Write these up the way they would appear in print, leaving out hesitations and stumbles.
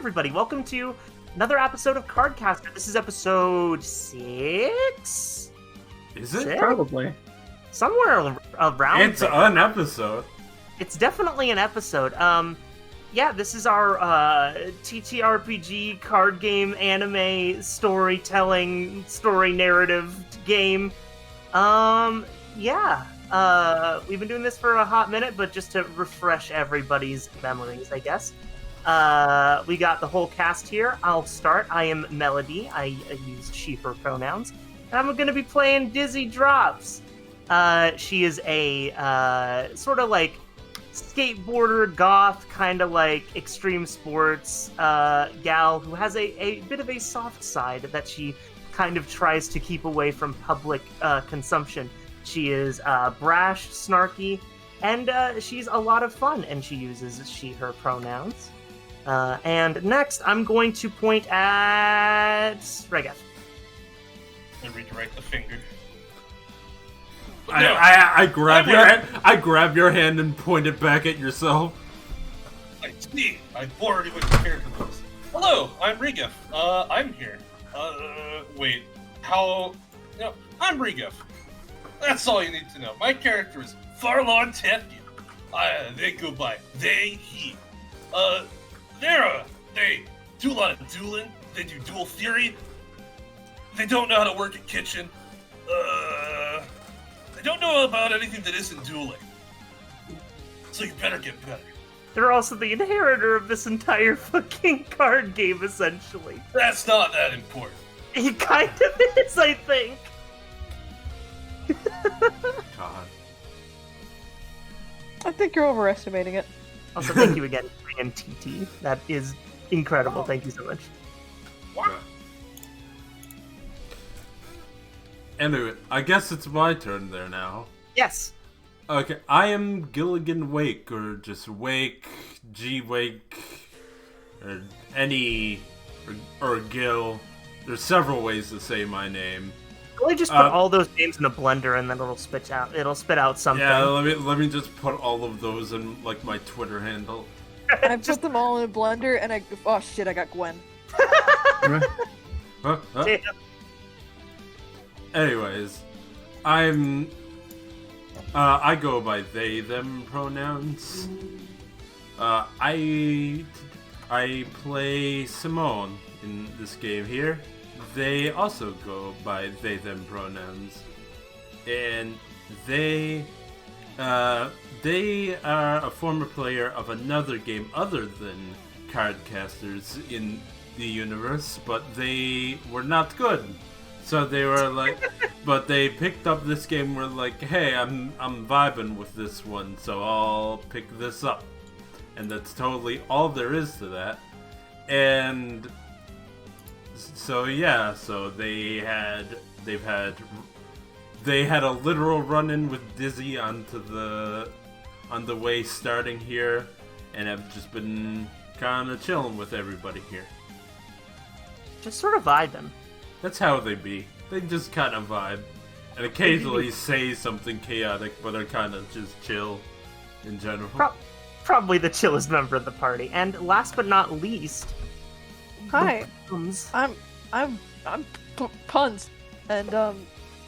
everybody. Welcome to another episode of Cardcaster. This is episode 6? Is it? 6? Probably. Somewhere around It's there. an episode. It's definitely an episode. Yeah, this is our TTRPG card game anime storytelling, story narrative game. Yeah. We've been doing this for a hot minute, but just to refresh everybody's memories, I guess. We got the whole cast here. I'll start. I am Melody. I use she, her pronouns. And I'm going to be playing Dizzy Drops. She is a sort of like skateboarder, goth, kind of like extreme sports gal who has a bit of a soft side that she kind of tries to keep away from public consumption. She is brash, snarky, and she's a lot of fun, and she uses she, her pronouns. And next, I'm going to point at Regath. And redirect the finger. I grab your hand. I grab your hand and point it back at yourself. I see. I'm already with the character list. Hello, I'm Regath. I'm here. Wait. How? No, I'm Regath. That's all you need to know. My character is Farlon Tefkin. They go by they, he. They do a lot of dueling. They do dual theory. They don't know how to work a kitchen. They don't know about anything that isn't dueling. So you better get better. They're also the inheritor of this entire fucking card game, essentially. That's not that important. He kind of is, I think. God. I think you're overestimating it. Also, thank you again, TT. That is incredible. Thank you so much. What? Anyway, I guess it's my turn there now. Yes. Okay, I am Gilligan Wake, or just Wake, G-Wake, or any, or Gil. There's several ways to say my name. Really just put all those names in a blender and then it'll spit out something. Yeah, let me just put all of those in, like, my Twitter handle. I put them all in a blender and oh shit, I got Gwen. Huh? Yeah. Anyways, I go by they, them pronouns. I play Simone in this game here. They also go by they, them pronouns. And they are a former player of another game other than Cardcasters in the universe, but they were not good. So they were like, but they picked up this game and were like, hey, I'm vibing with this one, so I'll pick this up. And that's totally all there is to that. And so yeah, so they had a literal run-in with Dizzy on the way starting here, and have just been kind of chilling with everybody here. Just sort of vibing. That's how they be. They just kind of vibe. And occasionally say something chaotic, but are kind of just chill in general. Probably the chillest member of the party. And last but not least... Hi, Bookums. I'm Puns, and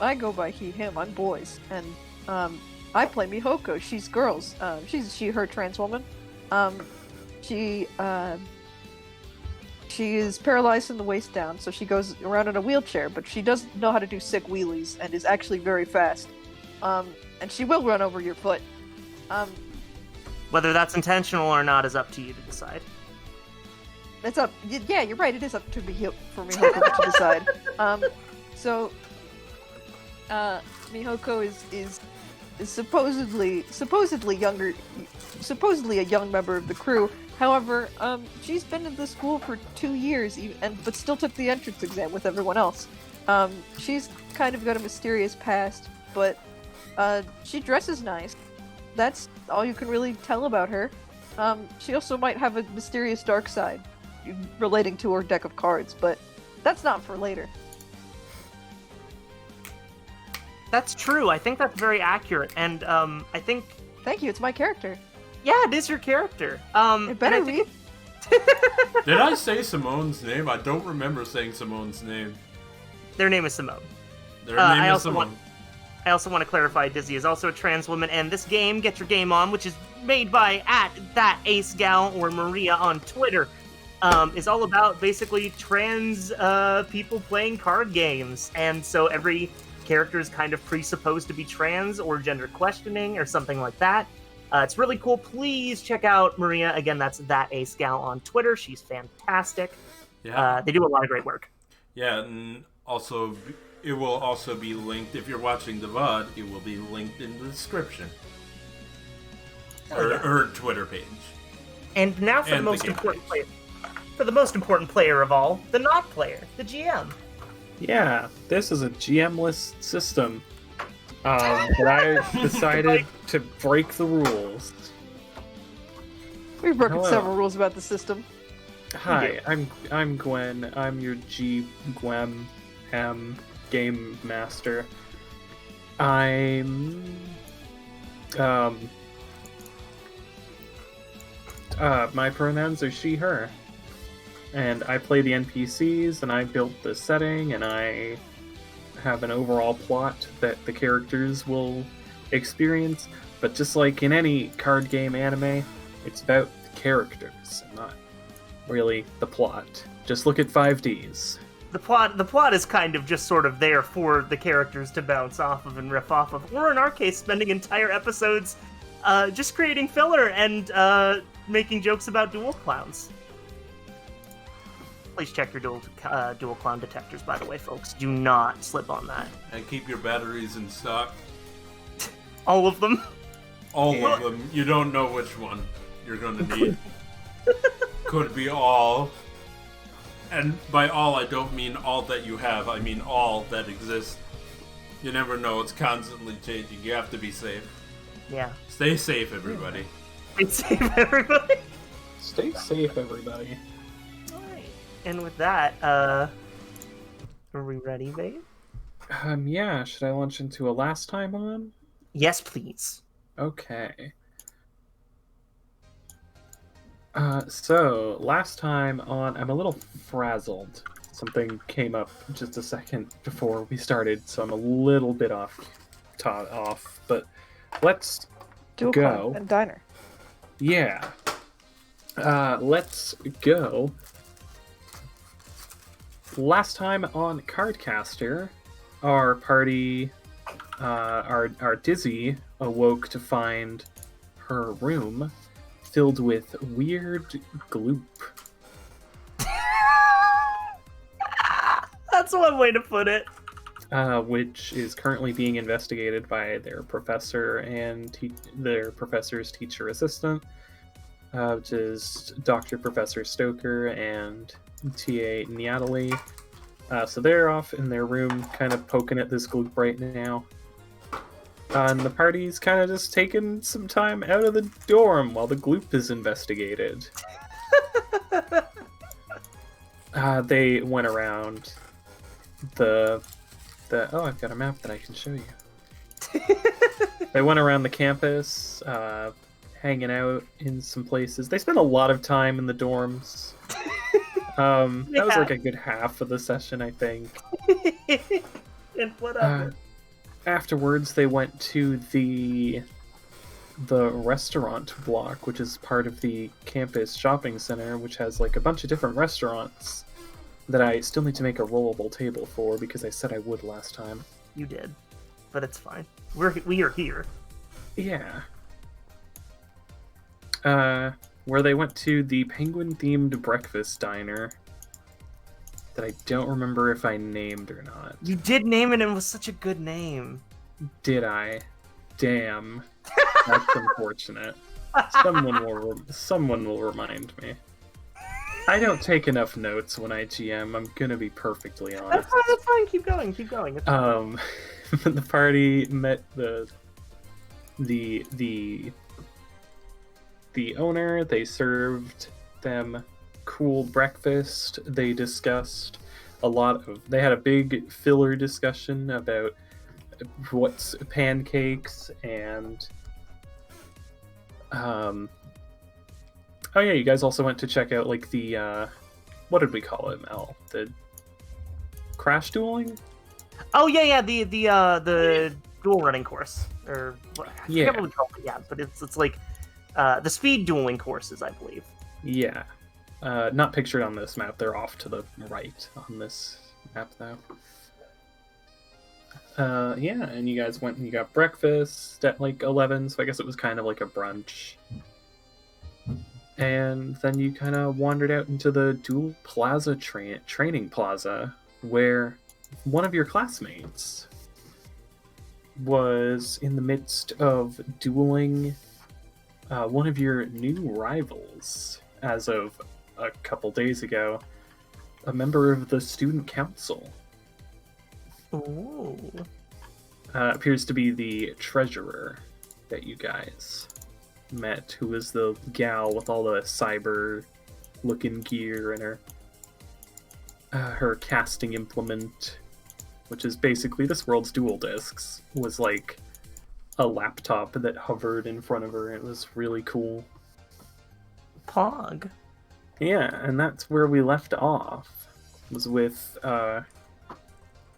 I go by he, him. I'm boys, and I play Mihoko. She's girls. She's her trans woman. She is paralyzed from the waist down, so she goes around in a wheelchair, but she does know how to do sick wheelies and is actually very fast. And she will run over your foot. Whether that's intentional or not is up to you to decide. It's up. Yeah, you're right. It is up to Mihoko to decide. Mihoko is supposedly younger, supposedly a young member of the crew. However, she's been in the school for 2 years, but still took the entrance exam with everyone else. She's kind of got a mysterious past, but she dresses nice. That's all you can really tell about her. She also might have a mysterious dark side relating to her deck of cards, but that's not for later. That's true. I think that's very accurate, and I think... Thank you, it's my character. Yeah, it is your character. It better and I be. think Did I say Simone's name? I don't remember saying Simone's name. Their name is Simone. Their name I is also Simone. I also want to clarify Dizzy is also a trans woman, and this game, Get Your Game On, which is made by @ThatAceGal or Maria on Twitter, is all about basically trans people playing card games. And so every character is kind of presupposed to be trans or gender questioning or something like that. It's really cool. Please check out Maria. Again, that's @ThatAceGal on Twitter. She's fantastic. Yeah. They do a lot of great work. Yeah, and also it will also be linked if you're watching the VOD. It will be linked in the description. Oh, yeah. Her Twitter page. And now for And the the most game important page. player. For the most important player of all, the not player, the GM. Yeah, this is a GM-less system. But I decided to break the rules. We've broken Hello. several rules about the system. Hi, I'm Gwen. I'm your Gwem game master. I'm my pronouns are she, her. And I play the NPCs, and I built the setting, and I have an overall plot that the characters will experience. But just like in any card game anime, it's about the characters, and not really the plot. Just look at 5Ds. The plot is kind of just sort of there for the characters to bounce off of and riff off of, or in our case, spending entire episodes just creating filler and making jokes about dual clowns. Please check your dual clown detectors, by the way, folks. Do not slip on that. And keep your batteries in stock. All of them. All of them. You don't know which one you're going to need. Could be all. And by all, I don't mean all that you have. I mean all that exists. You never know. It's constantly changing. You have to be safe. Yeah. Stay safe, everybody. Stay safe, everybody. Stay safe, everybody. Alright. And with that, are we ready, babe? Yeah, should I launch into a last time on? Yes, please. Okay. So, last time on, I'm a little frazzled. Something came up just a second before we started, so I'm a little bit off, but let's Dual go. Clan and Diner. Yeah. Let's go. Last time on Cardcaster, our party, our Dizzy awoke to find her room filled with weird gloop. That's one way to put it. Which is currently being investigated by their professor and their professor's teacher assistant, which is Dr. Professor Stoker and TA Natalie. So they're off in their room, kind of poking at this gloop right now. And the party's kind of just taking some time out of the dorm while the gloop is investigated. They went around the oh, I've got a map that I can show you. They went around the campus, hanging out in some places. They spent a lot of time in the dorms. That was like a good half of the session, I think. And whatever. Afterwards, they went to the restaurant block, which is part of the campus shopping center, which has like a bunch of different restaurants that I still need to make a rollable table for because I said I would last time. You did, but it's fine. We are here. Yeah. Where they went to the penguin-themed breakfast diner that I don't remember if I named or not. You did name it, and it was such a good name. Did I? Damn. That's unfortunate. Someone will remind me. I don't take enough notes when I GM. I'm gonna be perfectly honest. That's fine. Keep going. It's fine. The party met the owner. They served them cool breakfast. They discussed they had a big filler discussion about what's pancakes and Oh yeah, you guys also went to check out like the what did we call it, Mel? The crash dueling? Oh yeah, the dual running course, or I Yeah. forget what we call it. Yeah, but it's like the speed dueling courses, I believe. Yeah. Not pictured on this map. They're off to the right on this map, though. Yeah, and you guys went and you got breakfast at like 11, so I guess it was kind of like a brunch. And then you kind of wandered out into the dual plaza training plaza, where one of your classmates was in the midst of dueling one of your new rivals as of a couple days ago, a member of the student council. Ooh. Appears to be the treasurer that you guys met, who is the gal with all the cyber looking gear and her casting implement, which is basically this world's dual discs, was like a laptop that hovered in front of her. It was really cool. Pog. Yeah, and that's where we left off. Was with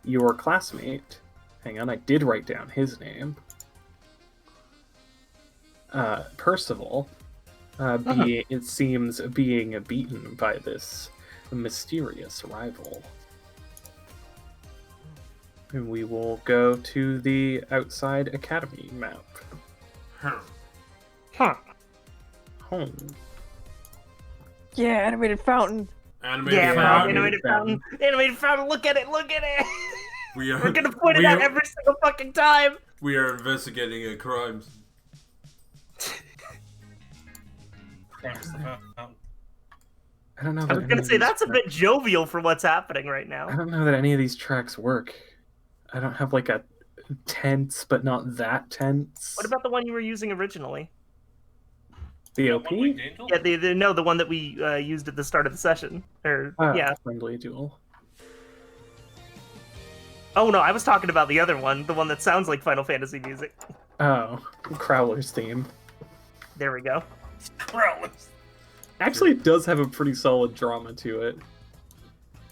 your classmate. Hang on, I did write down his name. Percival. It seems being beaten by this mysterious rival. And we will go to the outside academy map. Huh. Home. Yeah, animated fountain. Animated Yeah, fountain. animated fountain. Animated fountain. Look at it. Look at it. We are. We're gonna point it we out are- every single fucking time. We are investigating a crime. Crimes the Fountain. I don't know. I that was any gonna of say these that's a tracks- bit jovial for what's happening right I now. don't know that any of these tracks work. I don't have like a tense, but not that tense. What about the one you were using originally? the One OP? Winged Angel? Yeah, the one that we used at the start of the session. Or yeah. Friendly duel. Oh no, I was talking about the other one, the one that sounds like Final Fantasy music. Oh, Crowler's theme. There we go. Crowlers. Actually, it does have a pretty solid drama to it.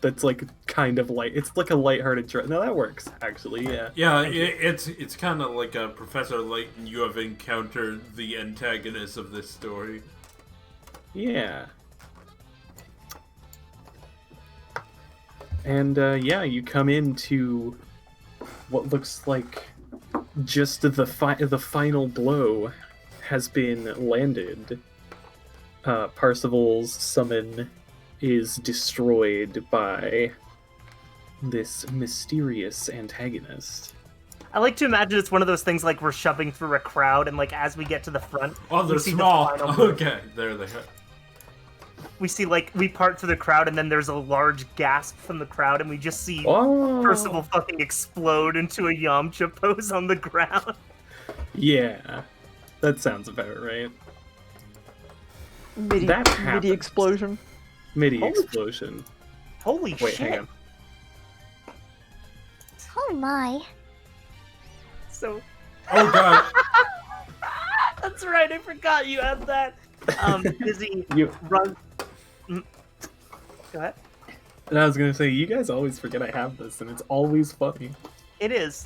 That's like kind of light. It's like a lighthearted drama. No, that works actually. Yeah. Yeah, it's kind of like a Professor Layton. You have encountered the antagonist of this story. Yeah. And yeah, you come into what looks like just the final blow has been landed. Parsival's summon is destroyed by this mysterious antagonist. I like to imagine it's one of those things like we're shoving through a crowd, and like as we get to the front, Oh, we they're see the small. final blow. Okay, there they are. We see like we part through the crowd, and then there's a large gasp from the crowd, and we just see Oh, Percival fucking explode into a Yamcha pose on the ground. yeah, that sounds about right. MIDI, That MIDI happens. explosion. MIDI Holy- explosion. Holy Wait, shit! hang on. Oh my. So Oh god. that's right, I forgot you had that. Dizzy You. run. Go ahead. And I was gonna say, you guys always forget I have this, and it's always funny. It is.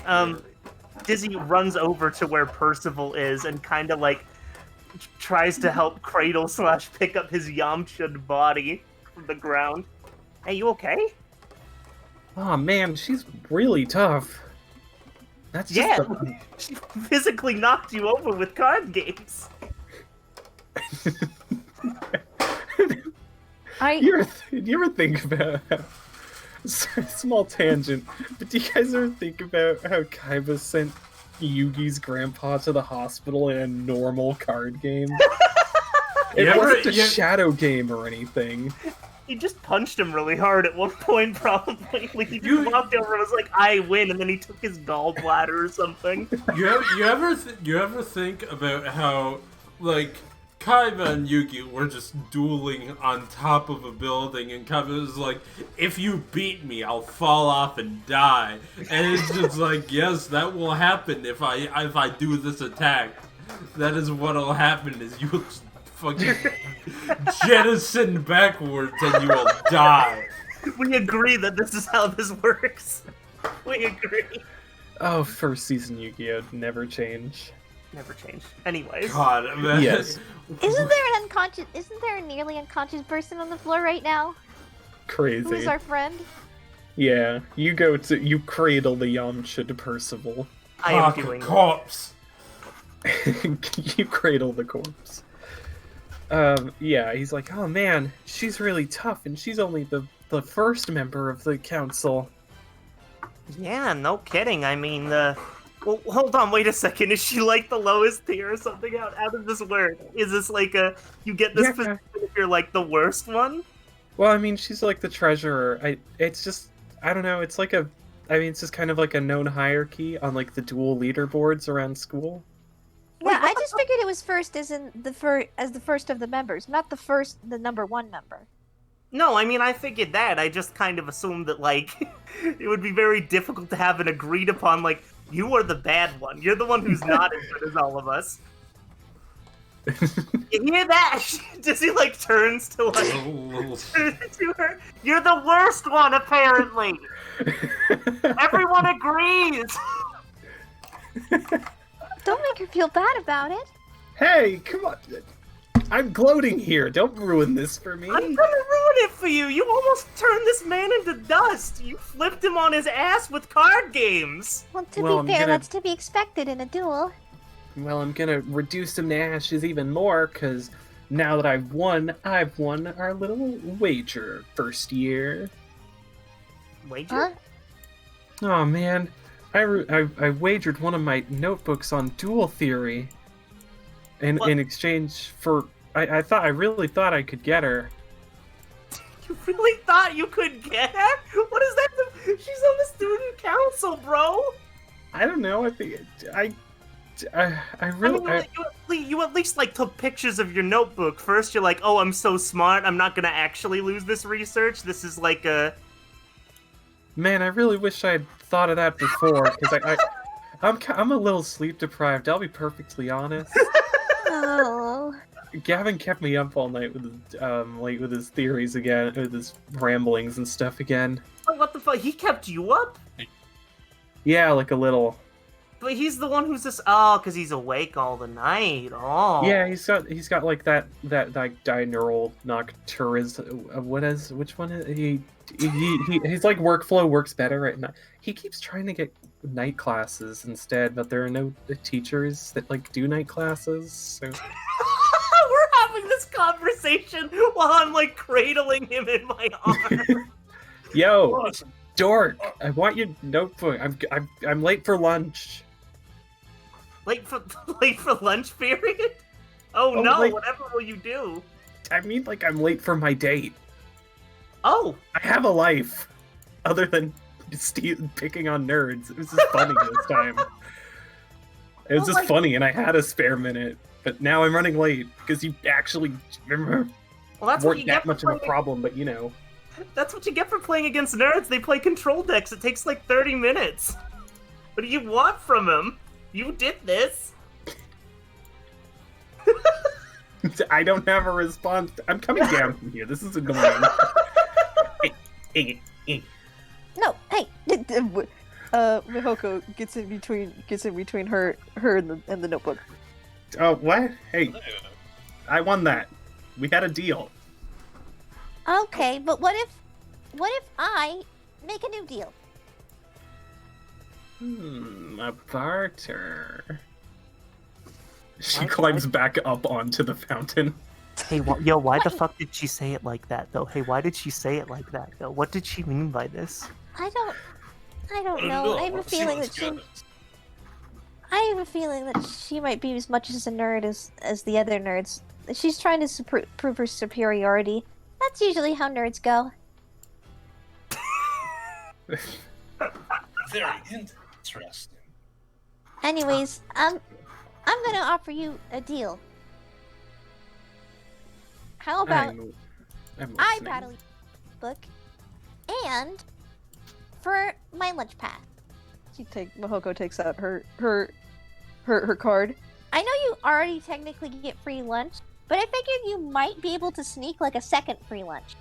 Dizzy runs over to where Percival is and kind of like tries to help cradle / pick up his Yamcha body from the ground. Hey, you okay? Oh man, she's really tough. That's just Yeah. the- She physically knocked you over with card games. do you ever think about small tangent, but do you guys ever think about how Kaiba sent Yugi's grandpa to the hospital in a normal card game? It Yeah, wasn't a yeah. shadow game or anything. He just punched him really hard at one point, probably. Like, he just You- walked over and was like, I win, and then he took his gallbladder or something. You ever think about how like Kaiba and Yugi were just dueling on top of a building, and Kaiba was like, "If you beat me, I'll fall off and die." And it's just like, yes, that will happen if I do this attack. That is what'll happen. Is you will just fucking jettisoned backwards and you will die. We agree that this is how this works. We agree. Oh, first season Yu-Gi-Oh! Never change. Never change. Anyways. God, man. Yes. Isn't there a nearly unconscious person on the floor right now? Crazy. Who's our friend? Yeah, you cradle the Yamcha to Percival. I am Fuck, doing that. corpse. You cradle the corpse. Yeah, he's like, oh man, she's really tough, and she's only the first member of the council. Yeah, no kidding. I mean, well, hold on, wait a second. Is she like the lowest tier or something? How does this work? Is this like you get this position if you're like the worst one? Well, I mean, she's like the treasurer. It's just, I don't know, it's just kind of like a known hierarchy on like the dual leaderboards around school. Yeah, I just figured it was first as the first of the members, not the number one member. No, I mean, I figured that. I just kind of assumed that, like, it would be very difficult to have an agreed upon, like, you are the bad one. You're the one who's not as good as all of us. You hear that? Does he, like, turns to, like, to her? You're the worst one, apparently. Everyone agrees. Don't make her feel bad about it. Hey, come on. I'm gloating here. Don't ruin this for me. I'm gonna ruin it for you. You almost turned this man into dust. You flipped him on his ass with card games. Well, to Well, be fair, I'm gonna- that's to be expected in a duel. Well, I'm gonna reduce him to ashes even more, because now that I've won our little wager first year. Wager? Huh? Oh man, I wagered one of my notebooks on dual theory. What? In exchange for, I really thought I could get her. You really thought you could get her? What is that? She's on the student council, bro. I don't know. I think I I mean, you at least like took pictures of your notebook. First, you're like, "Oh, I'm so smart. I'm not gonna actually lose this research. This is like a." Man, I really wish I had thought of that before, because I'm a little sleep deprived. I'll be perfectly honest. Oh. Gavin kept me up all night with his theories again, with his ramblings and stuff again. Oh, what the fuck? He kept you up? Yeah, like a little. But he's the one who's just because he's awake all the night. Oh. Yeah, he's got like that like binaural nocturism. Which one is he's like workflow works better at night. He keeps trying to get night classes instead, but there are no teachers that like do night classes. So We're having this conversation while I'm like cradling him in my arms. yo, dork! I want your notebook. I'm late for lunch. late for lunch period? Oh, Oh, no! like- Whatever will you do? I mean, like I'm late for my date. Oh, I have a life other than picking on nerds. It was just funny this time. It was Oh just my- funny, and I had a spare minute. But now I'm running late because you actually well, that's what weren't you that get much for of a playing. problem. But you know, That's what you get for playing against nerds. They play control decks. It takes like 30 minutes. What do you want from them? You did this. I don't have a response. I'm coming down from here. This is annoying. No, hey. Mihoko gets in between her and the notebook. Oh, what? Hey, I won that. We had a deal. Okay, but what if I make a new deal? A barter. She Why- climbs back up onto the fountain. Hey, why the fuck did she say it like that, though? Hey, why did she say it like that, though? What did she mean by this? I don't know. I have a feeling that she might be as much as a nerd as the other nerds. She's trying to prove her superiority. That's usually how nerds go. Very interesting. Anyways, I'm gonna offer you a deal. How about I'm I listening. battle you book and for my lunch pass? Mihoko takes out her card. I know you already technically get free lunch, but I figured you might be able to sneak like a second free lunch.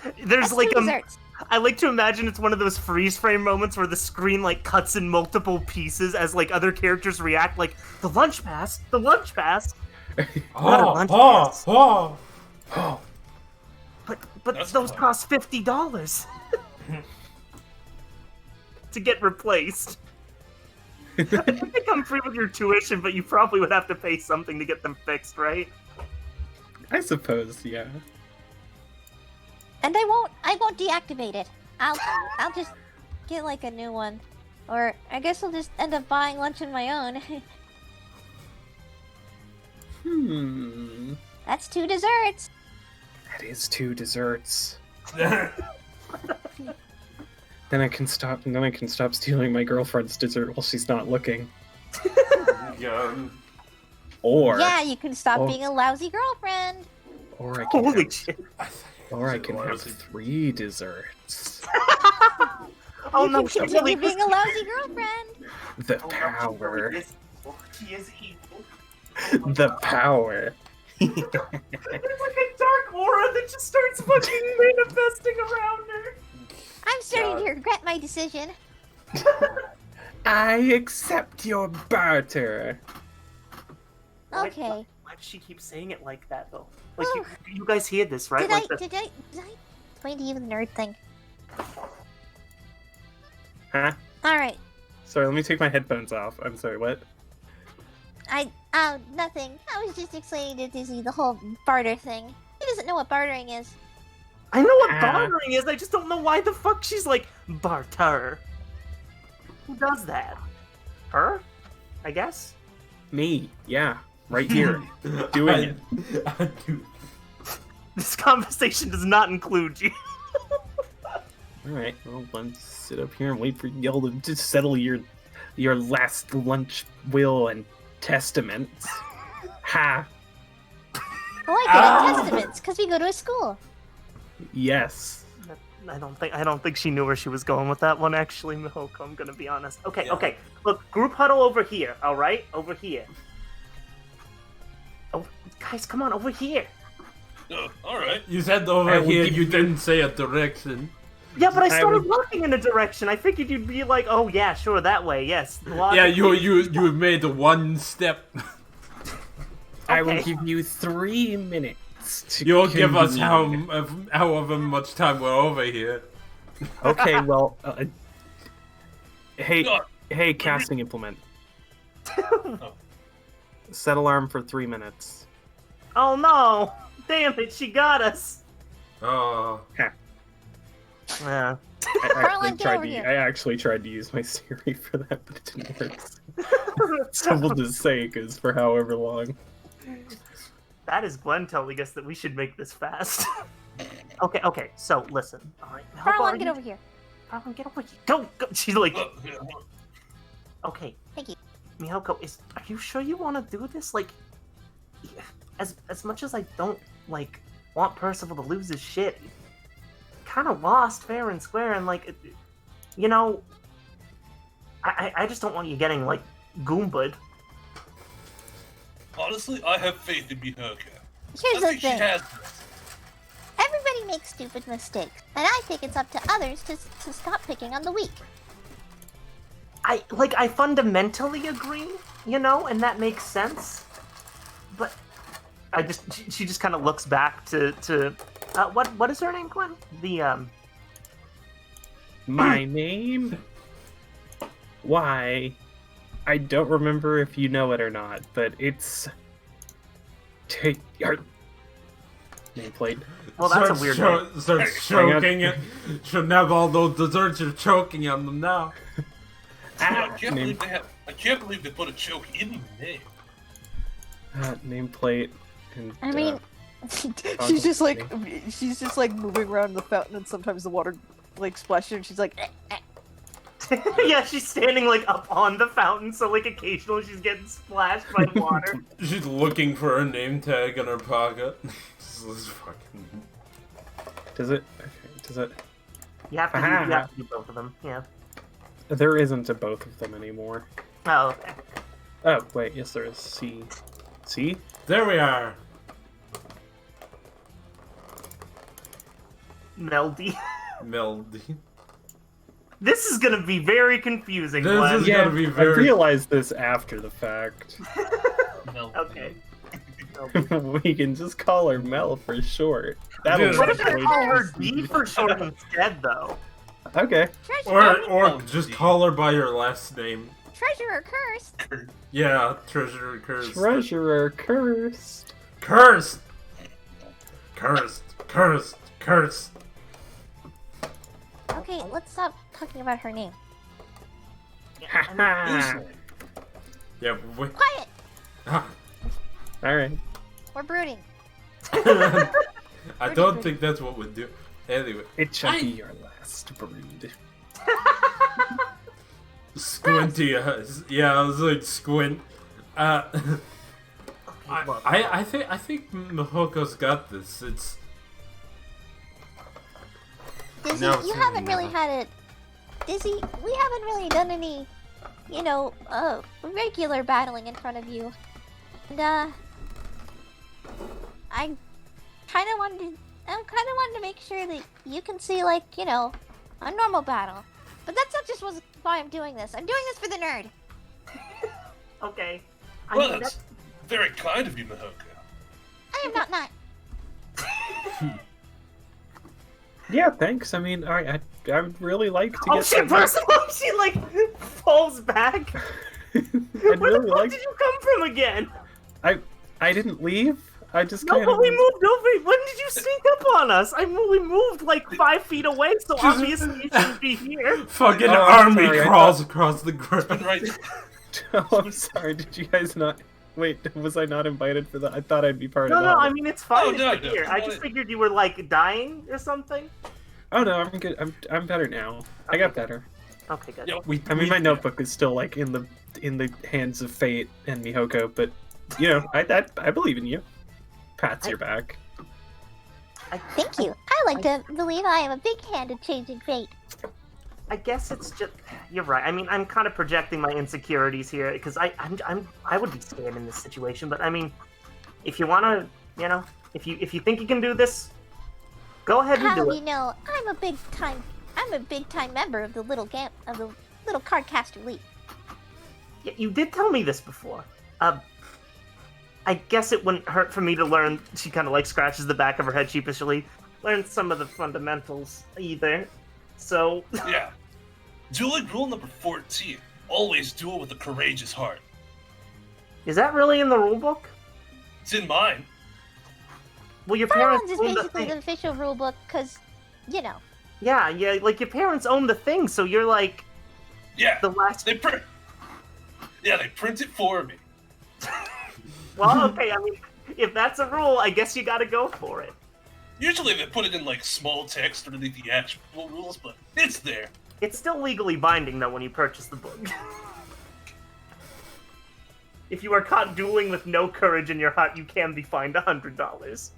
There's That's like two desserts. I like to imagine it's one of those freeze frame moments where the screen like cuts in multiple pieces as like other characters react, like the lunch pass. Not a lunch pass. oh. But That's those fine. cost $50 to get replaced. I think they come free with your tuition, but you probably would have to pay something to get them fixed, right? I suppose, yeah. And I won't deactivate it. I'll just get like a new one. Or I guess I'll just end up buying lunch on my own. That's 2 desserts. That is 2 desserts. Then I can stop stealing my girlfriend's dessert while she's not looking. Yeah. Or Yeah, you can stop Oh. being a lousy girlfriend. or I can Holy have, shit. or I can have Lousy. 3 desserts. Oh You no, can she continue really being a lousy girlfriend. The Oh, no, power. She is evil. The power. There's like a dark aura that just starts fucking manifesting around her. I'm starting God. to regret my decision. I accept your barter. Okay. Why does she keep saying it like that though? Like you guys hear this, right? Did Like I explain to you the nerd thing? Huh? Alright. Sorry, let me take my headphones off. I'm sorry, what? Nothing. I was just explaining to Dizzy the whole barter thing. He doesn't know what bartering is. I know what Ah. bartering is. I just don't know why the fuck she's like barter. Who does that? Her? I guess. Me, yeah. Right here. Doing it. This conversation does not include you. Alright, well, let's sit up here and wait for y'all to just settle your last lunch will and testaments. Ha! Well, I get testaments because we go to a school. Yes. I don't think she knew where she was going with that one. Actually, Mihoko, I'm gonna be honest. Okay, Yeah. okay. Look, group huddle over here. All right, over here. Oh, guys, come on, over here. All right. You said over I will here, give you you- didn't say a direction. Yeah, but I I started would- walking in a direction. I figured you'd be like, oh yeah, sure, that way, yes. Yeah, Logically- you made the one step. I will Okay. give you 3 minutes to You'll give us convene. however much time we're over here. Okay, well, hey, God. hey, casting implement. Set alarm for 3 minutes. Oh no! Damn it, she got us. Oh. Yeah. Carlin, get over here. I actually tried to use my Siri for that, but it didn't work. So we'll just say because for however long. That is Glenn telling us that we should make this fast. Okay, so listen. Alright, Carlin, get over here. Carlin, get over here. Go! She's like, Look, okay. Thank you. Mihoko, are you sure you want to do this? Like, as much as I don't, like, want Percival to lose his shit, kind of lost fair and square, and, like, you know, I just don't want you getting, like, goomba'd. honestly, I have faith in Mihoko. Here's I the think she thing. has this. Everybody makes stupid mistakes, and I think it's up to others to stop picking on the weak. I fundamentally agree, you know, and that makes sense. But she just kind of looks back to what is her name, Glenn? My name? Why? I don't remember if you know it or not, but it's. Take your nameplate. Well, that's a weird name. Starts Hang on. choking it. Shouldn't have all those desserts. You're choking on them now. I can't name, believe they put a choke in the name. nameplate. And, I mean, she's just like moving around the fountain, and sometimes the water like splashes, and she's like, Yeah, she's standing like up on the fountain, so like occasionally she's getting splashed by water. She's looking for her name tag in her pocket. This is fucking. Does it? Okay, does it? You have to do both of them. Yeah. There isn't a both of them anymore. Oh, okay. Oh wait, yes there is. See? There we are. Meldy. Melody. This is gonna be very confusing, This Glenn. is gonna be I very. realized this after the fact. No. Okay. We can just call her Mel for short. That'll Dude. What if I really call her confuse D you. for short instead, though? Okay. Or just call her by your last name. Treasurer cursed. Yeah, Treasurer Cursed. Treasurer cursed. Cursed! Cursed! Cursed! Cursed! Okay, let's stop talking about her name. Yeah, we... Quiet! Alright. We're brooding. I don't think that's what we'd do. Anyway, It shall be your last brood. squinty eyes. Yeah, I was like squint. I think Mihoko's got this. It's Dizzy, No, it's you not haven't really never. had it. Dizzy, we haven't really done any, regular battling in front of you. And, I kind of wanted to make sure that you can see, like, a normal battle. But that's not just why I'm doing this. I'm doing this for the nerd. Okay. Well, mean, that's very kind of you, Mihoko. I am not. Yeah, thanks. I mean, I would really like to Oh get shit! First of all, she like falls back. I'd Where really the fuck like. did you come from again? I didn't leave. I just No, kind but of. we moved over. When did you sneak up on us? We moved like 5 feet away, so obviously you shouldn't be here. fucking Oh, I'm army sorry, I crawls across the ground. Right. Oh, I'm sorry. Did you guys not? Wait, was I not invited for that? I thought I'd be part No, of that. no, I mean it's fine. Oh, if no, you're no, here. I come just on. figured you were like dying or something. Oh no, I'm good. I'm better now. I got better. Okay, good. Yeah, I mean, my notebook is still like in the hands of fate and Mihoko, but I believe in you. Pats your back. Thank you. I like to believe I am a big hand at changing fate. I guess it's just you're right. I mean, I'm kind of projecting my insecurities here because I would be scared in this situation. But I mean, if you want to, if you think you can do this, go ahead and How do do it. you know I'm a big time member of the little Cardcaster League. Yeah, you did tell me this before. I guess it wouldn't hurt for me to learn. She kind of like scratches the back of her head sheepishly. Learn some of the fundamentals either. So Yeah. Dueling rule number 14. Always duel with a courageous heart. is that really in the rulebook? It's in mine. Well, your Firearms parents is own the basically the thing. official rulebook, because, Yeah, like your parents own the thing, so you're like Yeah. the last. They print it for me. Well, okay. I mean, if that's a rule, I guess you got to go for it. Usually they put it in like small text underneath the actual rules, but it's there. It's still legally binding though when you purchase the book. If you are caught dueling with no courage in your heart, you can be fined $100.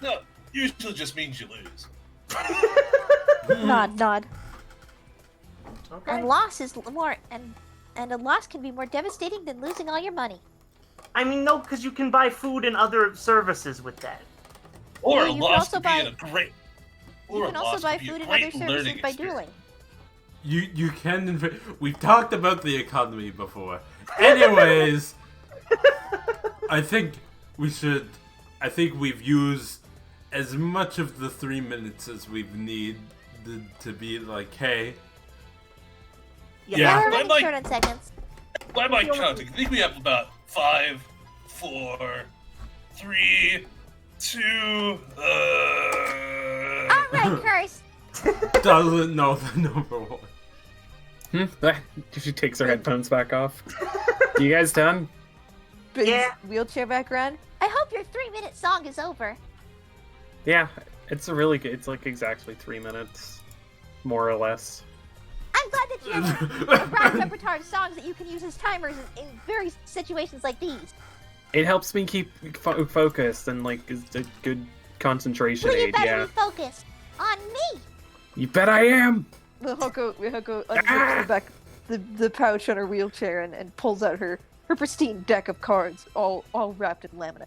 No, usually just means you lose. nod. Okay. And loss is more, and a loss can be more devastating than losing all your money. I mean, no, because you can buy food and other services with that. Or Yeah, a you can loss also could be buy- in a great. You Or can a also loss buy could be a food and great other services learning by experience. dueling. You can. We've talked about the economy before. Anyways, I think we've used as much of the 3 minutes as we've needed to be like, hey. Yeah. We're By running my- short on seconds. By my counting, I think we have about 5, 4, 3, 2. Alright, Curse. Doesn't know the number one. She takes her headphones back off. You guys done? Brings Yeah. wheelchair back around. I hope your 3-minute song is over. Yeah, it's a really good. It's like exactly 3 minutes, more or less. I'm glad that you have a broad repertoire of songs that you can use as timers in various situations like these. It helps me keep focused and like is a good concentration Well, you aid. better Yeah, be focused on me. you bet I am. Mihoko unzips the pouch on her wheelchair and pulls out her pristine deck of cards, all wrapped in laminate.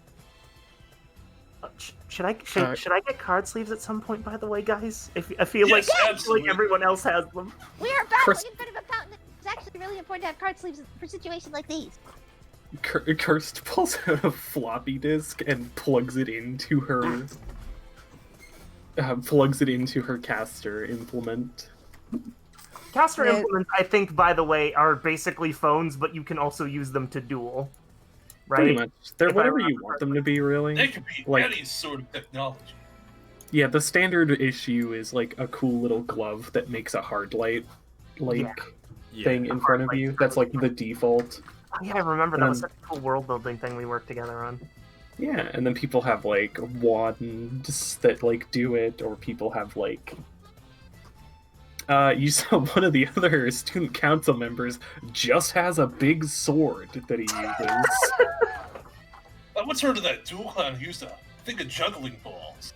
Should I get card sleeves at some point? By the way, guys, I feel Yes, like absolutely. everyone else has them. We are battling Chris- in front of a fountain. It's actually really important to have card sleeves for situations like these. Kirst pulls out a floppy disk and plugs it into her caster implement. Caster Yeah. implements, I think, by the way, are basically phones, but you can also use them to duel. Right? Pretty much, they're If I whatever you remember want them to be, really. They could be Like- any sort of technology. Yeah, the standard issue is like a cool little glove that makes a hard light Yeah. thing in front of light. you. That's like the default. Oh, yeah, I remember that was Um, such a cool world building thing we worked together on. Yeah, and then people have like wands that like do it, or people have like. You saw one of the other student council members just has a big sword that he uses. I once heard of that dual clan who used to think of juggling balls.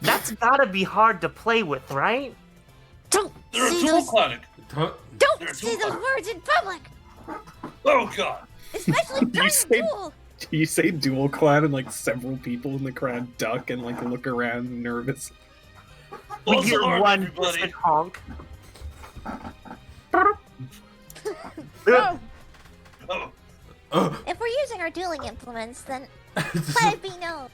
That's gotta be hard to play with, right? Don't They're a say dual those. clan. Don't They're say dual those words in public, Oh god. especially during say- a duel. You say dual clan, and like several people in the crowd duck and like look around nervous. We False hear alarm, one everybody. distant honk. Oh, Oh, If we're using our dueling implements, then let it be known.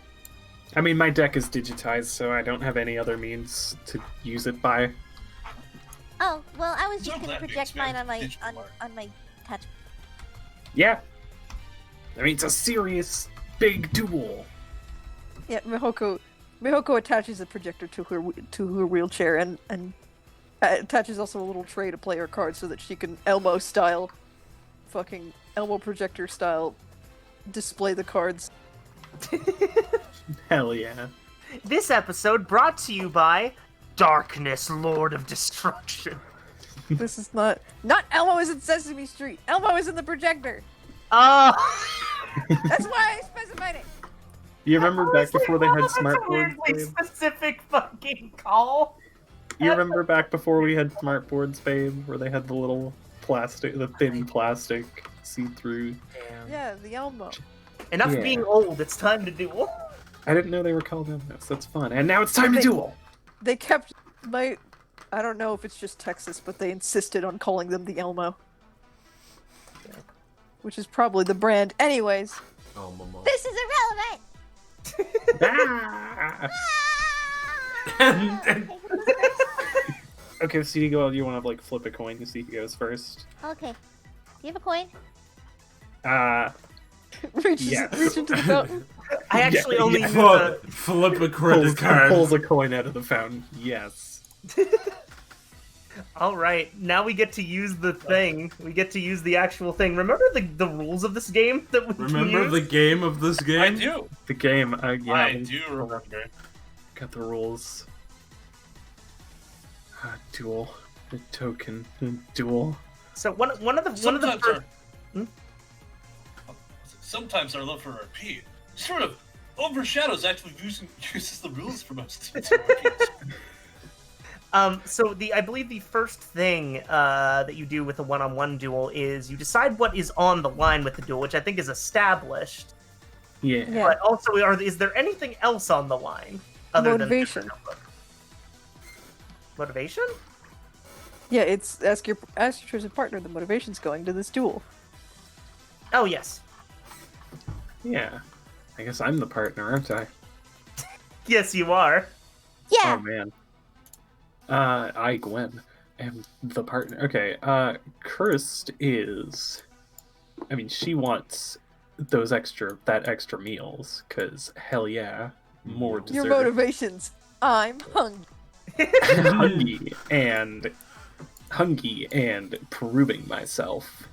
I mean, my deck is digitized, so I don't have any other means to use it by. Oh, well, I was So just gonna glad we project mine on my expanded digital on my touch. Yeah. I mean, it's a serious big duel. yeah. Mihoko attaches a projector to her wheelchair and attaches also a little tray to play her cards so that she can Elmo projector style display the cards. Hell yeah. This episode brought to you by Darkness, Lord of Destruction. This is not Elmo is in Sesame Street. Elmo is in the projector. Oh! That's why I specified it. You remember back before they had That's a smart boards? weirdly Babe? specific fucking call. You remember back before we had smart boards, babe, where they had the little the thin plastic see-through. Yeah, the Elmo. Enough Yeah. being old, it's time to duel. I didn't know they were called Elmos. That's fun. And now it's time to duel. They kept I don't know if it's just Texas, but they insisted on calling them the Elmo. Which is probably the brand. Anyways, Oh, mama. This is irrelevant. Ah! Okay, so you want to like flip a coin to see who goes first. Okay. Do you have a coin? reach Yeah. into the fountain. I actually only yeah. use the... Flip a credit card. Pulls a coin out of the fountain. Yes. All right, now we get to use the thing. We get to use the actual thing. Remember the rules of this game that we Remember can the use? game of this game? I do. The game. Yeah. I do remember. Got the rules. Duel. The token. Duel. So one of the Sometimes first... sometimes our love for RP sort of overshadows actually uses the rules for most of So I believe the first thing that you do with a one-on-one duel is you decide what is on the line with the duel, which I think is established. Yeah. Yeah. But also, is there anything else on the line other Motivation. than notebook? Motivation? Yeah, it's ask your chosen partner the motivation's going to this duel. Oh yes, Yeah. I guess I'm the partner, aren't I? yes you are. Yeah. Oh man. I, Gwen, am the partner. Okay, Kirst is... I mean, she wants that extra meals, because hell yeah, more Your dessert. motivations. I'm hungry. hungry and proving myself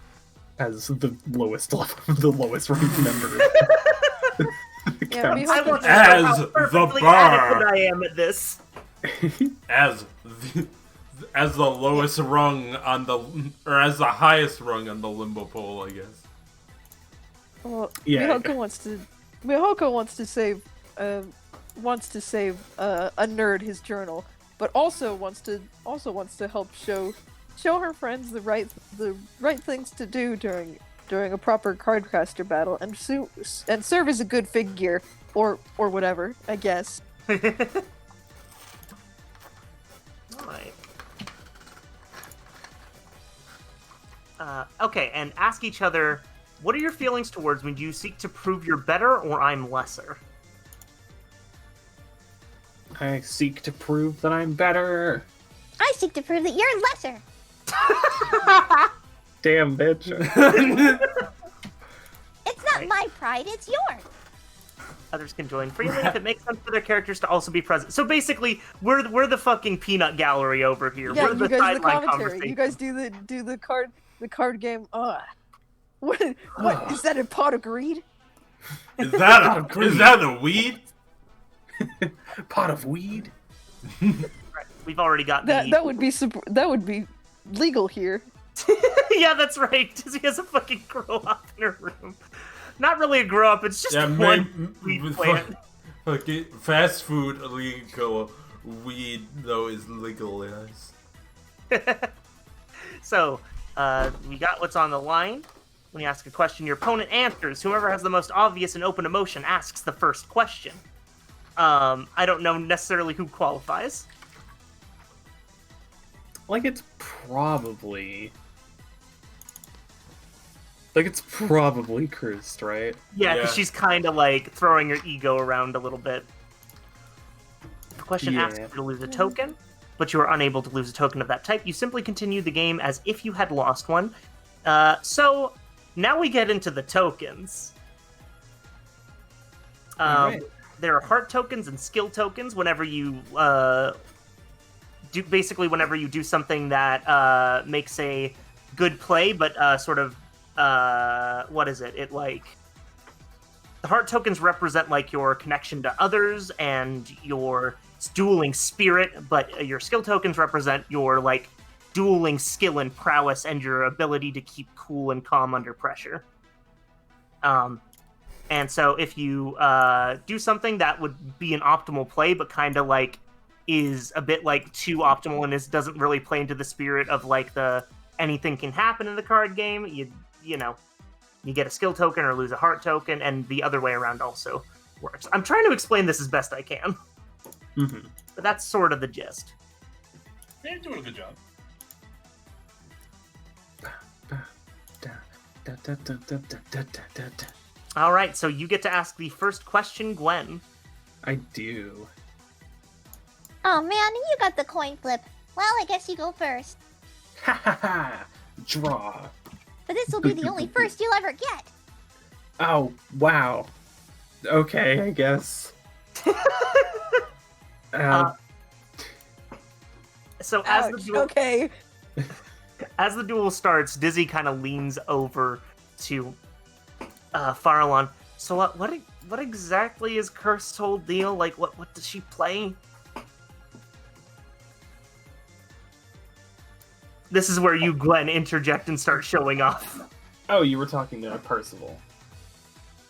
as the lowest ranked member of the Yeah, we council. I want to As know how the perfectly bar. adequate I am at this. As the lowest rung on the, or as the highest rung on the limbo pole, I guess. Well, Yeah. Mihoko wants to save a nerd his journal, but also wants to help show her friends the right things to do during during a proper cardcaster battle and serve as a good figure or whatever, I guess. Alright. Okay, and ask each other, what are your feelings towards me? Do you seek to prove you're better or I'm lesser? I seek to prove that I'm better. I seek to prove that you're lesser. Damn, bitch. It's not my pride, it's yours. Others can join freely if it makes sense for their characters to also be present. So basically, we're the fucking peanut gallery over here. Yeah, we're the you guys do the sideline commentary. conversation. You guys do the card game. What is that, a pot of greed? Is that a weed? Pot of weed? Right, we've already got That would be legal here. Yeah, that's right. Dizzy has a fucking grow up in her room. Not really a grow up. It's just one weed plant. Fucking fast food illegal. Weed though is legalized. So, we got what's on the line. When you ask a question, your opponent answers. Whoever has the most obvious and open emotion asks the first question. I don't know necessarily who qualifies. Like, it's probably Krust, right? Yeah, because Yeah. she's kind of like throwing her ego around a little bit. The question asks you to lose a token, but you are unable to lose a token of that type. You simply continue the game as if you had lost one. So, now we get into the tokens. Alright. There are heart tokens and skill tokens whenever you whenever you do something that makes a good play, but sort of what is it? It like the heart tokens represent like your connection to others and your dueling spirit, but your skill tokens represent your like dueling skill and prowess and your ability to keep cool and calm under pressure. And so if you do something that would be an optimal play, but kind of like is a bit like too optimal and doesn't really play into the spirit of like the anything can happen in the card game, you know, you get a skill token or lose a heart token, and the other way around also works. I'm trying to explain this as best I can, Mm-hmm. but that's sort of the gist. Yeah, you're doing a good job. All right, so you get to ask the first question, Gwen. I do. Oh man, you got the coin flip. Well, I guess you go first. Ha ha ha! Draw. But this will be the only first you'll ever get. Oh, wow. Okay, I guess. So as the Ouch, duel, okay. as the duel starts, Dizzy kind of leans over to Farallon. So what exactly is Cursed whole deal? Like, what does she play? This is where you, Gwen, interject and start showing off. Oh, you were talking to Percival.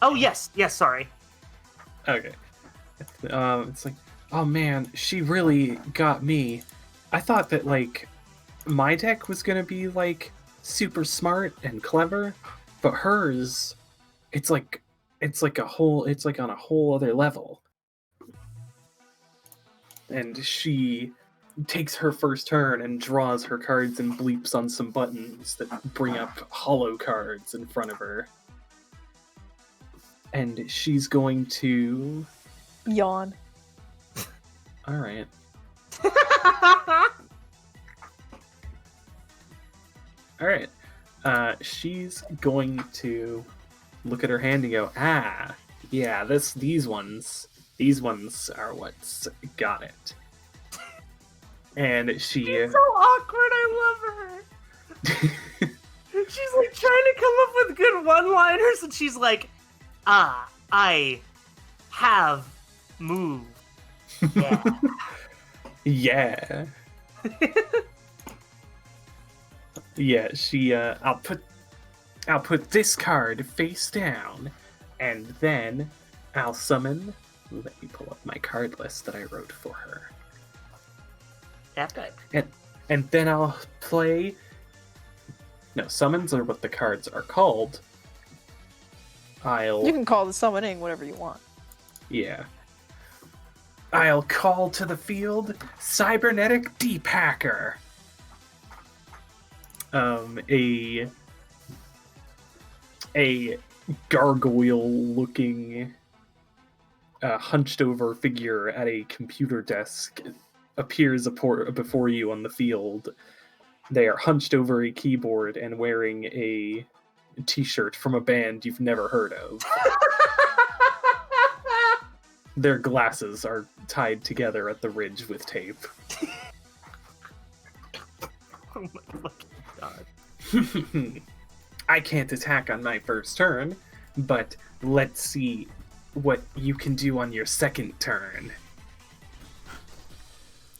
Oh, yes, sorry. Okay. It's like, oh man, she really got me. I thought that, like, my deck was gonna be, like, super smart and clever, but hers, it's on a whole other level. And she takes her first turn and draws her cards and bleeps on some buttons that bring up hollow cards in front of her. And she's going to... Yawn. Alright. Alright. She's going to look at her hand and go, ah, yeah, these ones are what's got it. And she... She's so awkward, I love her. She's like trying to come up with good one-liners, and she's like, I have moved. Yeah. Yeah. Yeah, she I'll put this card face down, and then I'll summon. Let me pull up my card list that I wrote for her. Epic. And then I'll play. No, summons are what the cards are called. You can call the summoning whatever you want. Yeah. I'll call to the field Cybernetic Deep Hacker. A gargoyle-looking, hunched-over figure at a computer desk appears before you on the field. They are hunched over a keyboard and wearing a t-shirt from a band you've never heard of. Their glasses are tied together at the ridge with tape. Oh my fucking god. I can't attack on my first turn, but let's see what you can do on your second turn.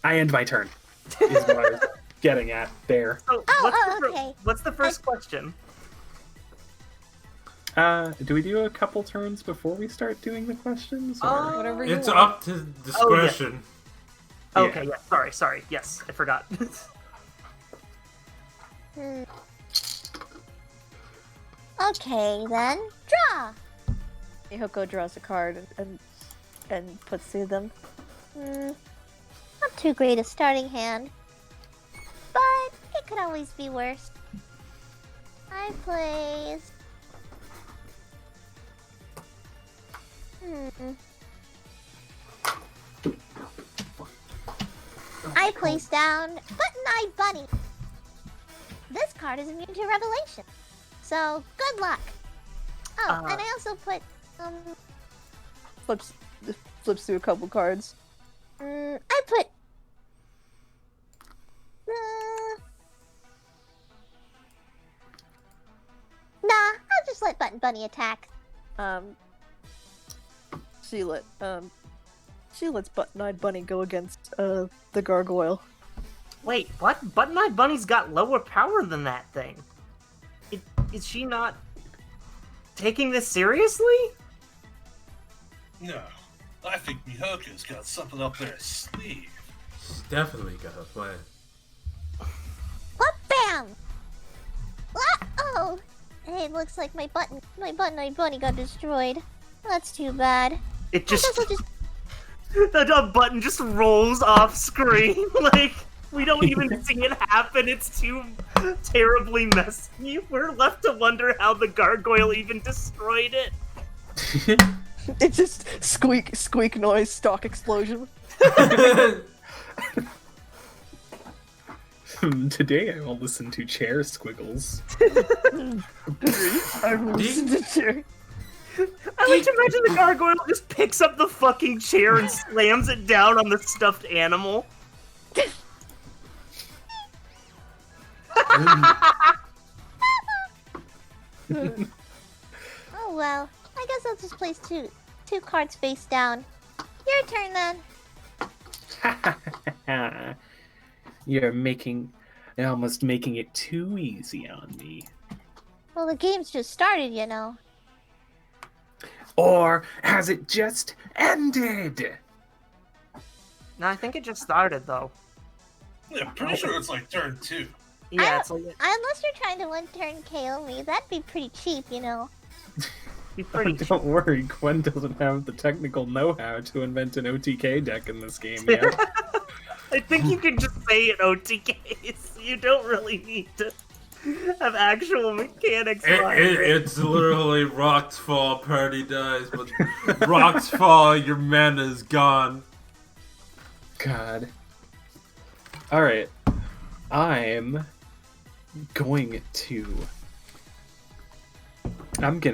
I end my turn, is what I was getting at there. So, okay. what's the first question? Do we do a couple turns before we start doing the questions? Or? Whatever you It's want. up to discretion. Yeah. Okay, yeah, sorry. Yes, I forgot. Okay, then. Draw! Mihoko draws a card and puts through them. Not too great a starting hand. But it could always be worse. I plays... I place down Button-Eyed Bunny. This card is immune to Revelation. So, good luck. Oh, and I also put, Flips through a couple cards. I put... Nah, I'll just let Button Bunny attack. She lets Button-Eyed Bunny go against the gargoyle. Wait, what? Button-Eyed Bunny's got lower power than that thing. Is she not taking this seriously? No, I think Mihoku's got something up their sleeve. She's definitely got a plan. What? Bam! Oh! Hey, it looks like my Button-Eyed Bunny got destroyed. That's too bad. It just... I guess I'll just... the button just rolls off screen. Like, we don't even see it happen. It's too terribly messy. We're left to wonder how the gargoyle even destroyed it. It's just squeak noise, stock explosion. Today I will listen to chair squiggles. I listened to chair. I like to imagine the gargoyle just picks up the fucking chair and slams it down on the stuffed animal. Oh well, I guess I'll just place two cards face down. Your turn then. You're almost making it too easy on me. Well, the game's just started, you know. Or has it just ended? No, I think it just started, though. Yeah, pretty sure it's like turn 2. Yeah, it's like... Unless you're trying to one-turn KO me, that'd be pretty cheap, you know. Be pretty Don't worry, Gwen doesn't have the technical know-how to invent an OTK deck in this game yet. I think you can just say an OTKs. You don't really need to have actual mechanics. It's literally rocks fall, party dies, but rocks fall, your mana is gone. God. Alright. I'm gonna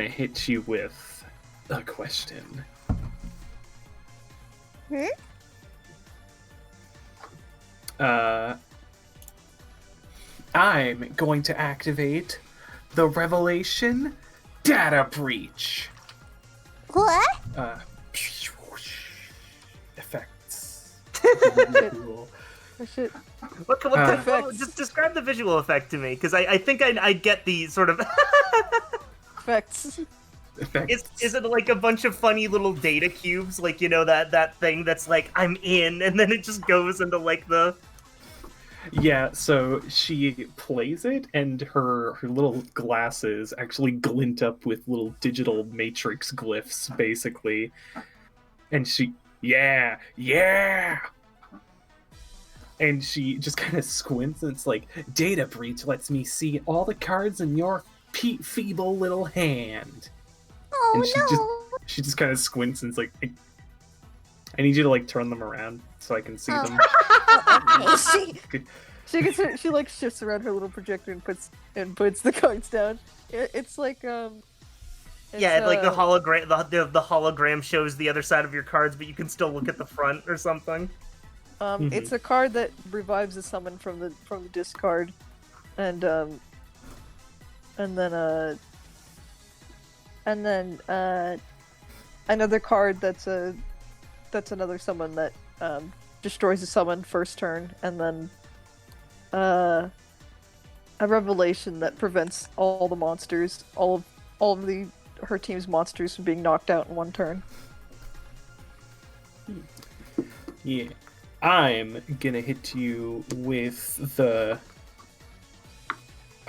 hit you with a question. I'm going to activate the Revelation Data Breach. What? Effects. Oh shit. What kind of Effects. just describe the visual effect to me, because I think I get the sort of... Effects. Effects. Is it like a bunch of funny little data cubes, like, you know, that thing that's like, I'm in, and then it just goes into like the... Yeah, so she plays it, and her little glasses actually glint up with little digital matrix glyphs, basically. And she, yeah! And she just kind of squints, and it's like, data breach lets me see all the cards in your feeble little hand. And she just kind of squints, and it's like, I need you to like turn them around so I can see them. She like shifts around her little projector and puts the cards down. It's like yeah, like the hologram. The hologram shows the other side of your cards, but you can still look at the front or something. It's a card that revives a summon from the discard, and then another card that's another summon that destroys a summon first turn, and then a revelation that prevents all the monsters, all of her team's monsters from being knocked out in one turn. Yeah. I'm gonna hit you with a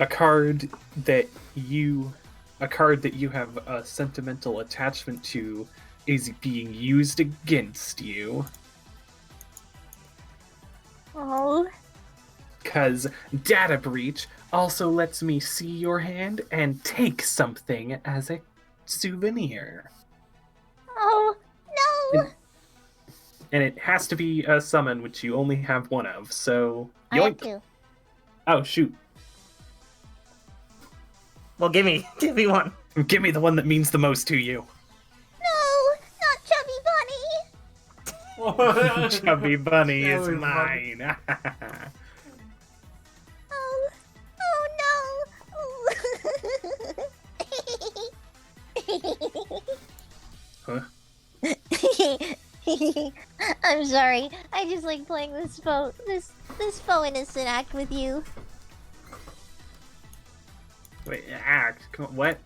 card that you have a sentimental attachment to is being used against you. Oh. Because data breach also lets me see your hand and take something as a souvenir. Oh, no! And it has to be a summon, which you only have one of, so... I have two. Oh, shoot. Well, give me one. Give me the one that means the most to you. No, not Chubby Bunny! Chubby Bunny is Chubby mine. Huh? I'm sorry. I just like playing this faux innocent act with you. Wait, act? Come on, what?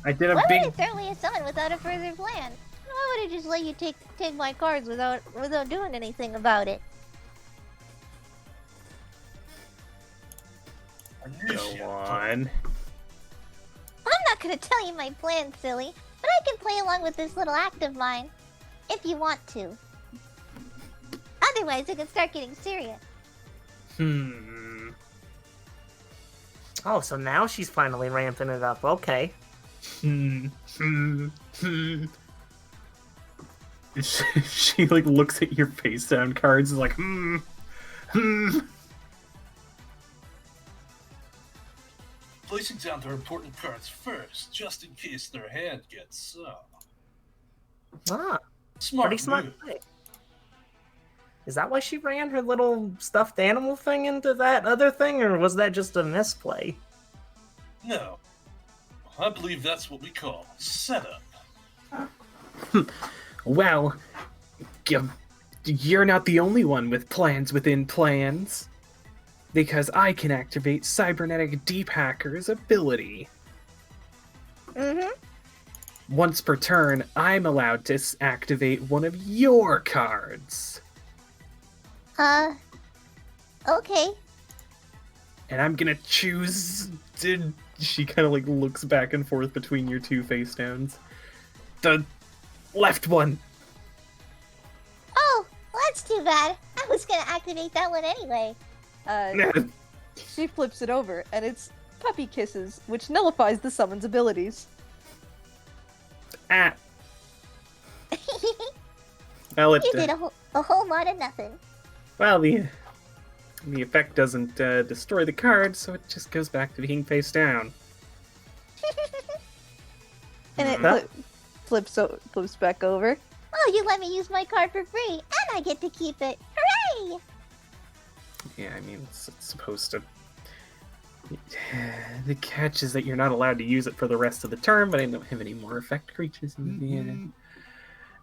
I did a Why big... would I throw me a summon without a further plan? Why would I just let you take my cards without doing anything about it? Go on. I'm not gonna tell you my plan, silly, but I can play along with this little act of mine, if you want to. Otherwise, it can start getting serious. Oh, so now she's finally ramping it up. Okay. She like looks at your face down cards and like, Placing down their important cards first, just in case their hand gets Ah, smart. pretty smart move. play. Is that why she ran her little stuffed animal thing into that other thing, or was that just a misplay? No, I believe that's what we call setup. well, you're not the only one with plans within plans. Because I can activate Cybernetic Deep Hacker's ability. Once per turn, I'm allowed to activate one of your cards. Okay. And I'm gonna choose to... She kind of like looks back and forth between your two face downs. The left one. Oh, well, that's too bad. I was gonna activate that one anyway. She flips it over, and it's Puppy Kisses, which nullifies the summon's abilities. Ah. Well, it, You did a whole lot of nothing. well, the effect doesn't destroy the card, so it just goes back to being face down. And it Huh? flips back over. Oh, you let me use my card for free, and I get to keep it. Hooray! Yeah, I mean, it's supposed to... The catch is that you're not allowed to use it for the rest of the turn, but I don't have any more effect creatures in the end.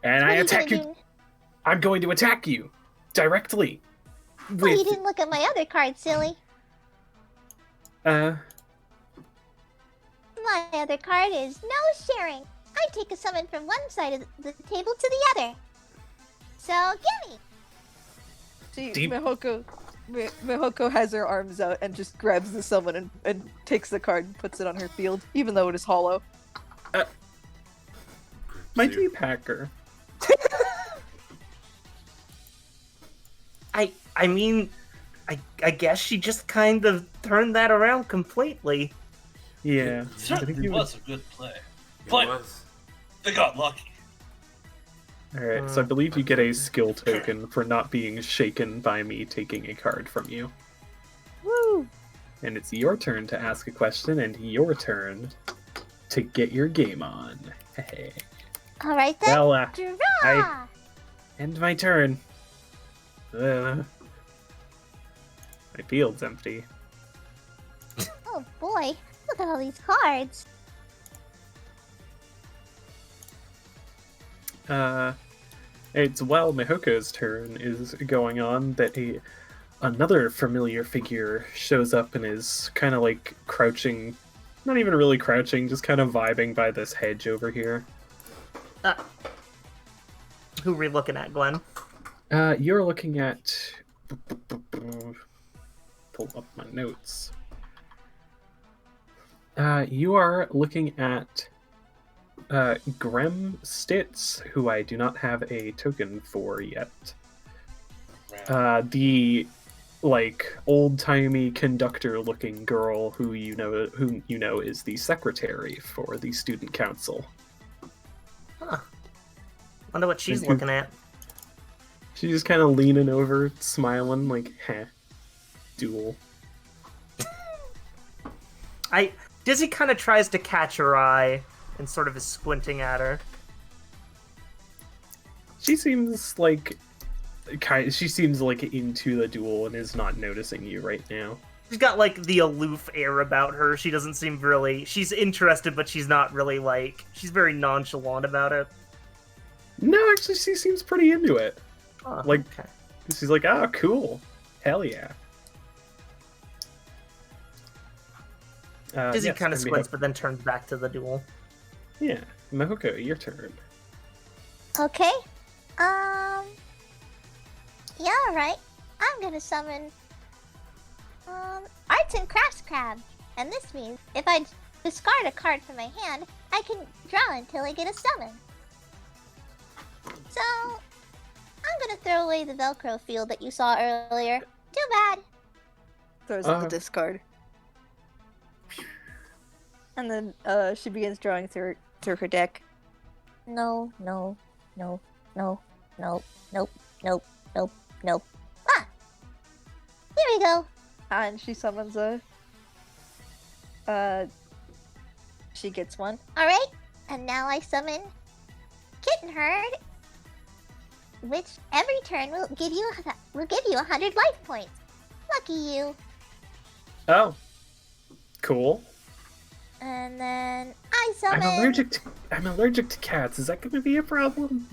And I attack you! I'm going to attack you! Directly! Oh, you didn't look at my other card, silly. My other card is no sharing. I take a summon from one side of the table to the other. So, gimme! See, Deep- Mihoko has her arms out and just grabs the summon and takes the card and puts it on her field, even though it is hollow. My See. deep hacker. I mean, I guess she just kind of turned that around completely. Yeah. It I certainly think you was a good play. It But was. they got lucky. Alright, so I believe you get a skill token for not being shaken by me taking a card from you. Woo! And it's your turn to ask a question and your turn to get your game on. Hey. All right then. Well, Draw. end my turn. My field's empty. Oh boy, look at all these cards. It's while Mihoko's turn is going on that another familiar figure shows up and is kind of like crouching, not even really crouching, just kind of vibing by this hedge over here. Who are we looking at, Glenn? You're looking at. Pull up my notes. You are looking at Grem Stitz, who I do not have a token for yet. The like old-timey conductor-looking girl who you know is the secretary for the student council. Wonder what she's Thank you. looking at. She's just kind of leaning over, smiling, like, heh. Duel. Dizzy kind of tries to catch her eye and sort of is squinting at her. She seems like into the duel and is not noticing you right now. She's got like the aloof air about her. She doesn't seem really. She's interested, but she's not really like. She's very nonchalant about it. No, actually, she seems pretty into it. Oh, Like- okay. She's like, oh, cool. Hell yeah. Dizzy yes, kind of and squints, but then turns back to the duel. Yeah, Mihoko, your turn. Okay. Yeah, alright. I'm gonna summon Arts and Crafts Crab. And this means if I discard a card from my hand, I can draw until I get a summon. So I'm gonna throw away the Velcro field that you saw earlier. Too bad. Throws up the Uh. discard. And then she begins drawing through her deck. No, no, no, no, no, nope, nope, nope, nope. Ah! Here we go. And she summons a she gets one. Alright, and now I summon Kitten Herd, which every turn will give you 100 life points. Lucky you. Oh. Cool. And then I summon I'm allergic to cats. Is that going to be a problem?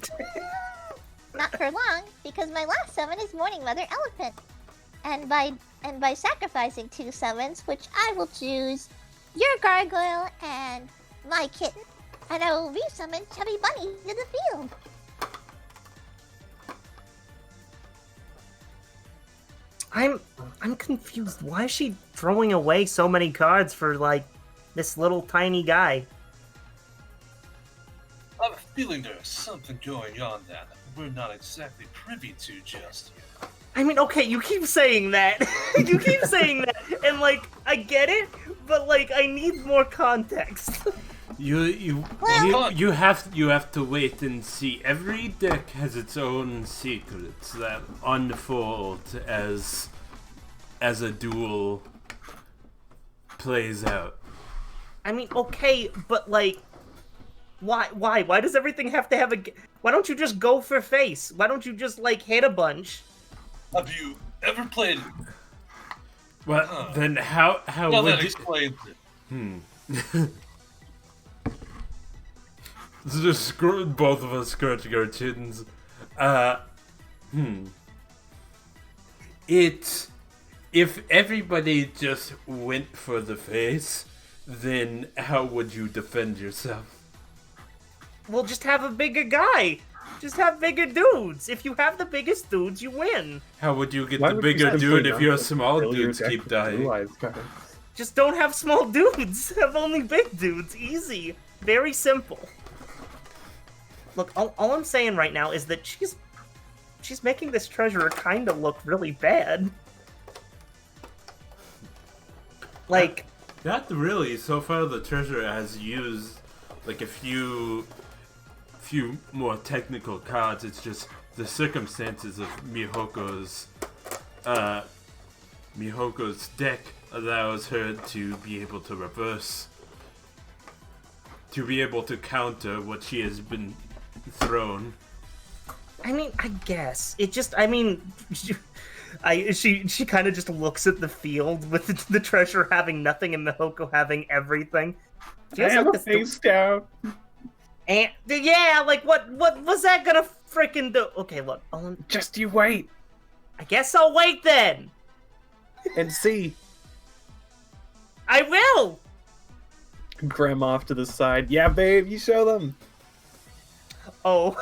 not for long, because my last summon is Morning Mother Elephant. And by sacrificing 2 summons, which I will choose your gargoyle and my kitten, and I will resummon Chubby Bunny to the field. I'm confused. Why is she throwing away so many cards for like this little tiny guy? I have a feeling there's something going on that we're not exactly privy to just yet. I mean, okay, you keep saying that. You keep saying that, and like I get it, but like I need more context. You have to wait and see. Every deck has its own secrets that unfold as a duel plays out. I mean, okay, but like, why does everything have to have a? Why don't you just go for face? Why don't you just like hit a bunch? Have you ever played? Well, then how Well, would that you? explains it. Just both of us scratching our chins. If everybody just went for the face, then how would you defend yourself? We'll just have a bigger guy. Just have bigger dudes. If you have the biggest dudes, you win. How would you get Why the would we bigger simply dude if not your just small fill your dudes deck keep with Blue dying? Eyes cards? Just don't have small dudes. Have only big dudes. Easy. Very simple. Look, all I'm saying right now is that she's making this treasurer kind of look really bad. Like, Not really. So far, the treasurer has used like a few more technical cards. It's just the circumstances of Mihoko's deck allows her to be able to reverse, to be able to counter what she has been thrown. I mean, I guess it just. I mean, she kind of just looks at the field with the treasure having nothing and Mihoko having everything. Feels I have like a this- face down. And yeah, like what was that gonna freaking do? Okay, look, Just you wait I guess I'll wait then. and see. I will. Graham off to the side. Yeah, babe, you show them. Oh.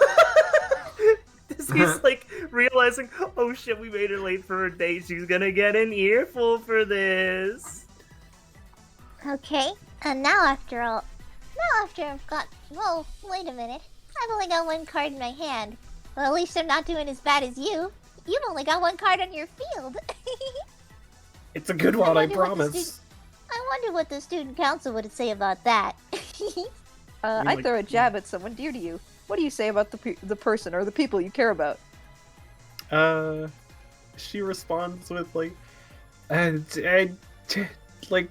He's like realizing, oh shit, we made her late for her date. She's gonna get an earful for this. Okay, and now after I've got, well, wait a minute. I've only got one card in my hand. Well, at least I'm not doing as bad as you. You've only got one card on your field. It's a good one, I wonder what the promise. I wonder what the student council would say about that. I throw a jab at someone dear to you. What do you say about the person or the people you care about? She responds with like, like,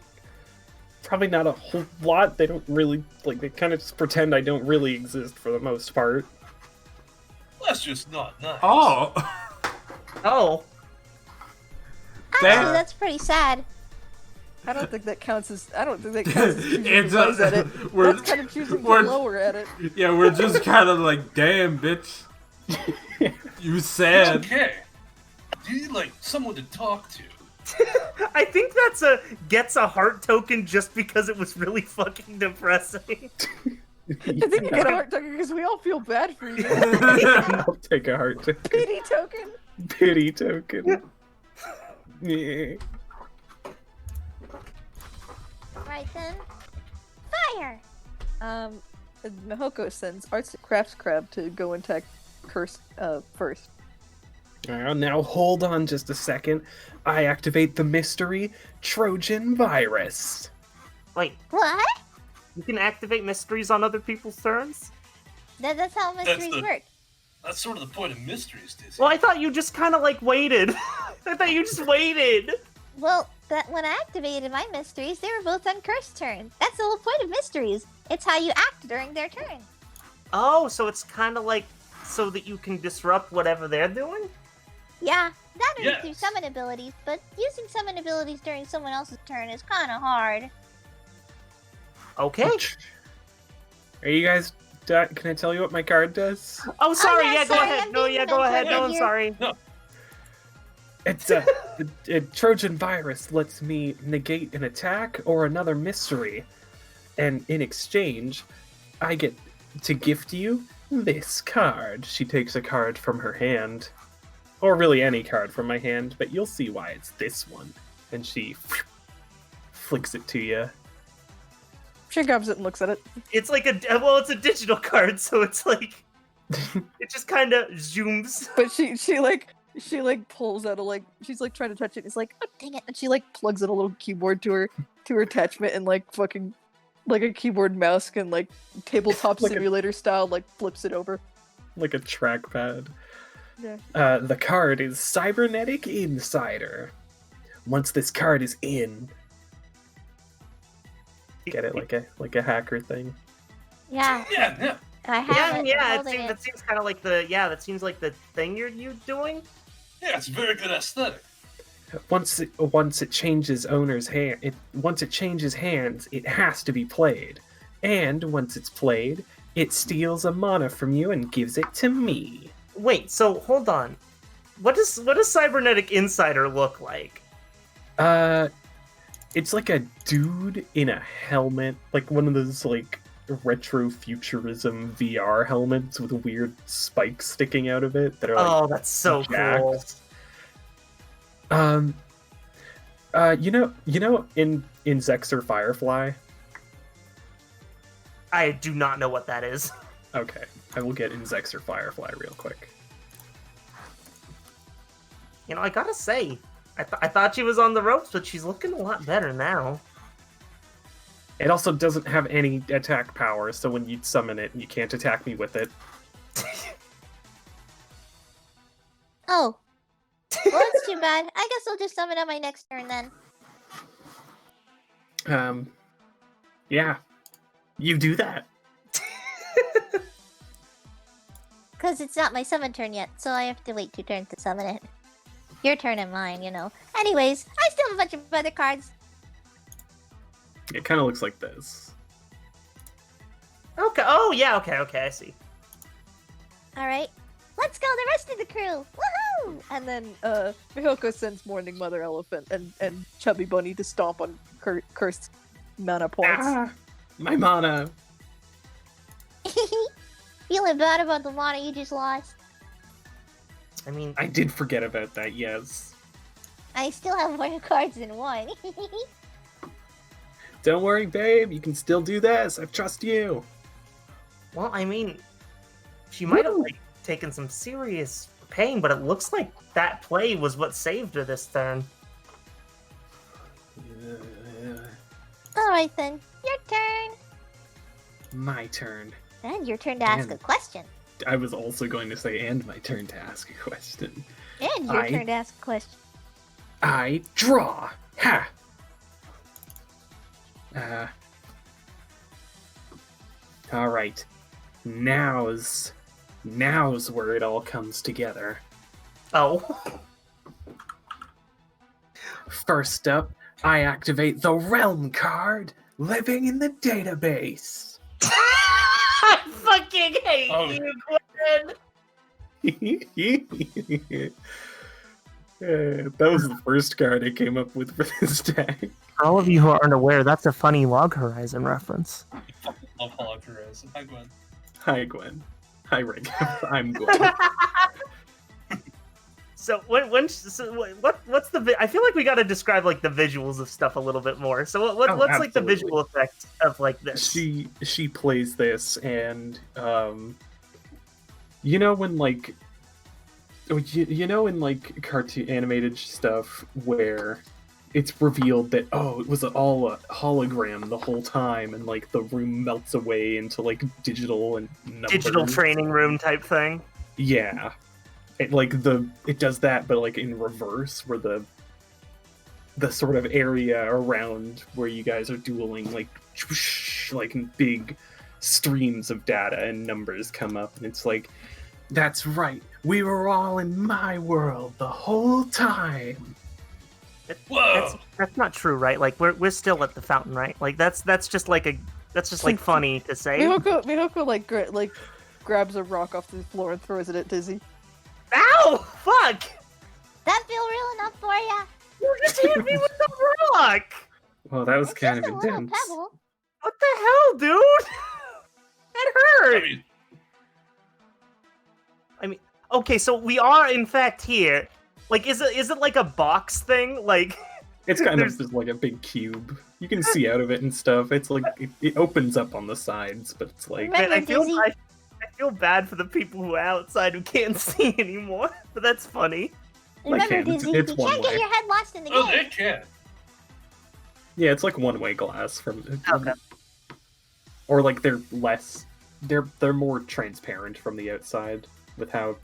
probably not a whole lot. They don't really, like, they kind of just pretend I don't really exist for the most part. That's just not nice. Oh, Oh. Actually, That- that's pretty sad. I don't think that counts as choosing It's to rise at it. we're- That's kind of choosing to we're- lower at it. yeah, we're just kind of like, damn, bitch, you sad. Okay. Do you like someone to talk to? I think that's gets a heart token just because it was really fucking depressing. I think you get a heart token because we all feel bad for you. I'll take a heart token. Pity token. Pity token. Yeah. Right then. Fire! Mihoko sends Arts and Crafts Crab to go and attack Curse first. Now hold on just a second. I activate the mystery Trojan virus. Wait, What? you can activate mysteries on other people's turns? That's how mysteries the- work. That's sort of the point of mysteries, Dizzy. Well, I thought you just kind of like waited. I thought you just waited. Well, that when I activated my mysteries, they were both on curse turn. That's the whole point of mysteries. It's how you act during their turn. Oh, so it's kind of like so that you can disrupt whatever they're doing? Yeah, that or Yes. through summon abilities, but using summon abilities during someone else's turn is kind of hard. Okay. Are you guys done? Can I tell you what my card does? Oh, sorry. yeah, yeah, go sorry, ahead. I'm No, being yeah, go ahead. No, I'm here. sorry. It's a Trojan virus lets me negate an attack or another mystery, and in exchange, I get to gift you this card. She takes a card from her hand, or really any card from my hand, but you'll see why it's this one. And she flicks it to you. She grabs it and looks at it. It's like it's a digital card, so it's like it just kind of zooms. But she pulls out she's like trying to touch it. It's like, oh dang it! And she plugs in a little keyboard to her attachment and fucking like a keyboard mouse and tabletop Like a- simulator style flips it over. Like a trackpad. Yeah. The card is Cybernetic Insider. Once this card is in, get it like a hacker thing. Yeah, Yeah. I have it. I'm holding that seems kind of like that seems like the thing you're doing. Yeah, it's a very good aesthetic. Once it changes owner's hand, once it changes hands, it has to be played. And once it's played, it steals a mana from you and gives it to me. Wait, so hold on. What does Cybernetic Insider look like? It's like a dude in a helmet, like one of those retrofuturism VR helmets with weird spikes sticking out of it that are like Oh, that's so cool. jacks. In Zexer Firefly. I do not know what that is. Okay, I will get in Zexer Firefly real quick. You know, I gotta say, I thought she was on the ropes, but she's looking a lot better now. It also doesn't have any attack power, so when you summon it, you can't attack me with it. Oh. Well, that's too bad. I guess I'll just summon on my next turn then. Yeah. You do that. Because it's not my summon turn yet, so I have to wait 2 turns to summon it. Your turn and mine, you know. Anyways, I still have a bunch of other cards. It kind of looks like this. Okay. Oh, yeah. Okay. I see. Alright. Let's go, the rest of the crew! Woohoo! And then Mihoko sends Morning Mother Elephant and Chubby Bunny to stomp on cursed mana points. Ah, my mana. Feeling bad about the mana you just lost. I mean, I did forget about that, yes. I still have more cards than one. Don't worry, babe. You can still do this. I trust you. well, I mean, she might have like taken some serious pain, but it looks like that play was what saved her this turn. Alright then, your turn. My turn. And your turn to ask a And- question. I was also going to say, and my turn to ask a question. And your I- turn to ask a question. I draw. Ha! Alright. Now's where it all comes together. Oh. First up, I activate the Realm card, living in the database. I fucking hate Oh. you, Glenn. That was the first card I came up with for this deck. For all of you who aren't aware, that's a funny Log Horizon reference. Love Hollow Horizon. Hi, Gwen. Hi, Gwen. Hi, Rick. I'm Gwen. So what's the? I feel like we got to describe like the visuals of stuff a little bit more. So what's like the absolutely. visual effect of like this? She plays this, and you know when like in like cartoon animated stuff where it's revealed that it was all a hologram the whole time, and like the room melts away into like digital and numbers. Digital training room type thing. Yeah. It does that, but like in reverse, where the sort of area around where you guys are dueling, like big streams of data and numbers come up, and it's like, that's right, we were all in my world the whole time. Whoa! That's not true, right? Like we're still at the fountain, right? Like that's just like funny to say. Mihoko like grabs a rock off the floor and throws it at Dizzy. Ow! Fuck! That feel real enough for ya? You just hit me with the rock! Well, that was It's kind just of a little intense. pebble. What the hell, dude? That hurt! I mean, Okay, so we are in fact here. Like, is it like a box thing? Like, It's kind There's- of just like a big cube. You can see out of it and stuff. It's like it opens up on the sides, but it's like Remember, I feel Dizzy? I feel bad for the people who are outside who can't see anymore. But that's funny. Remember, can't. It's- Dizzy, it's you one can't get way. your head lost in the oh, game. they can. yeah, it's like one-way glass from Okay. or like they're more transparent from the outside with how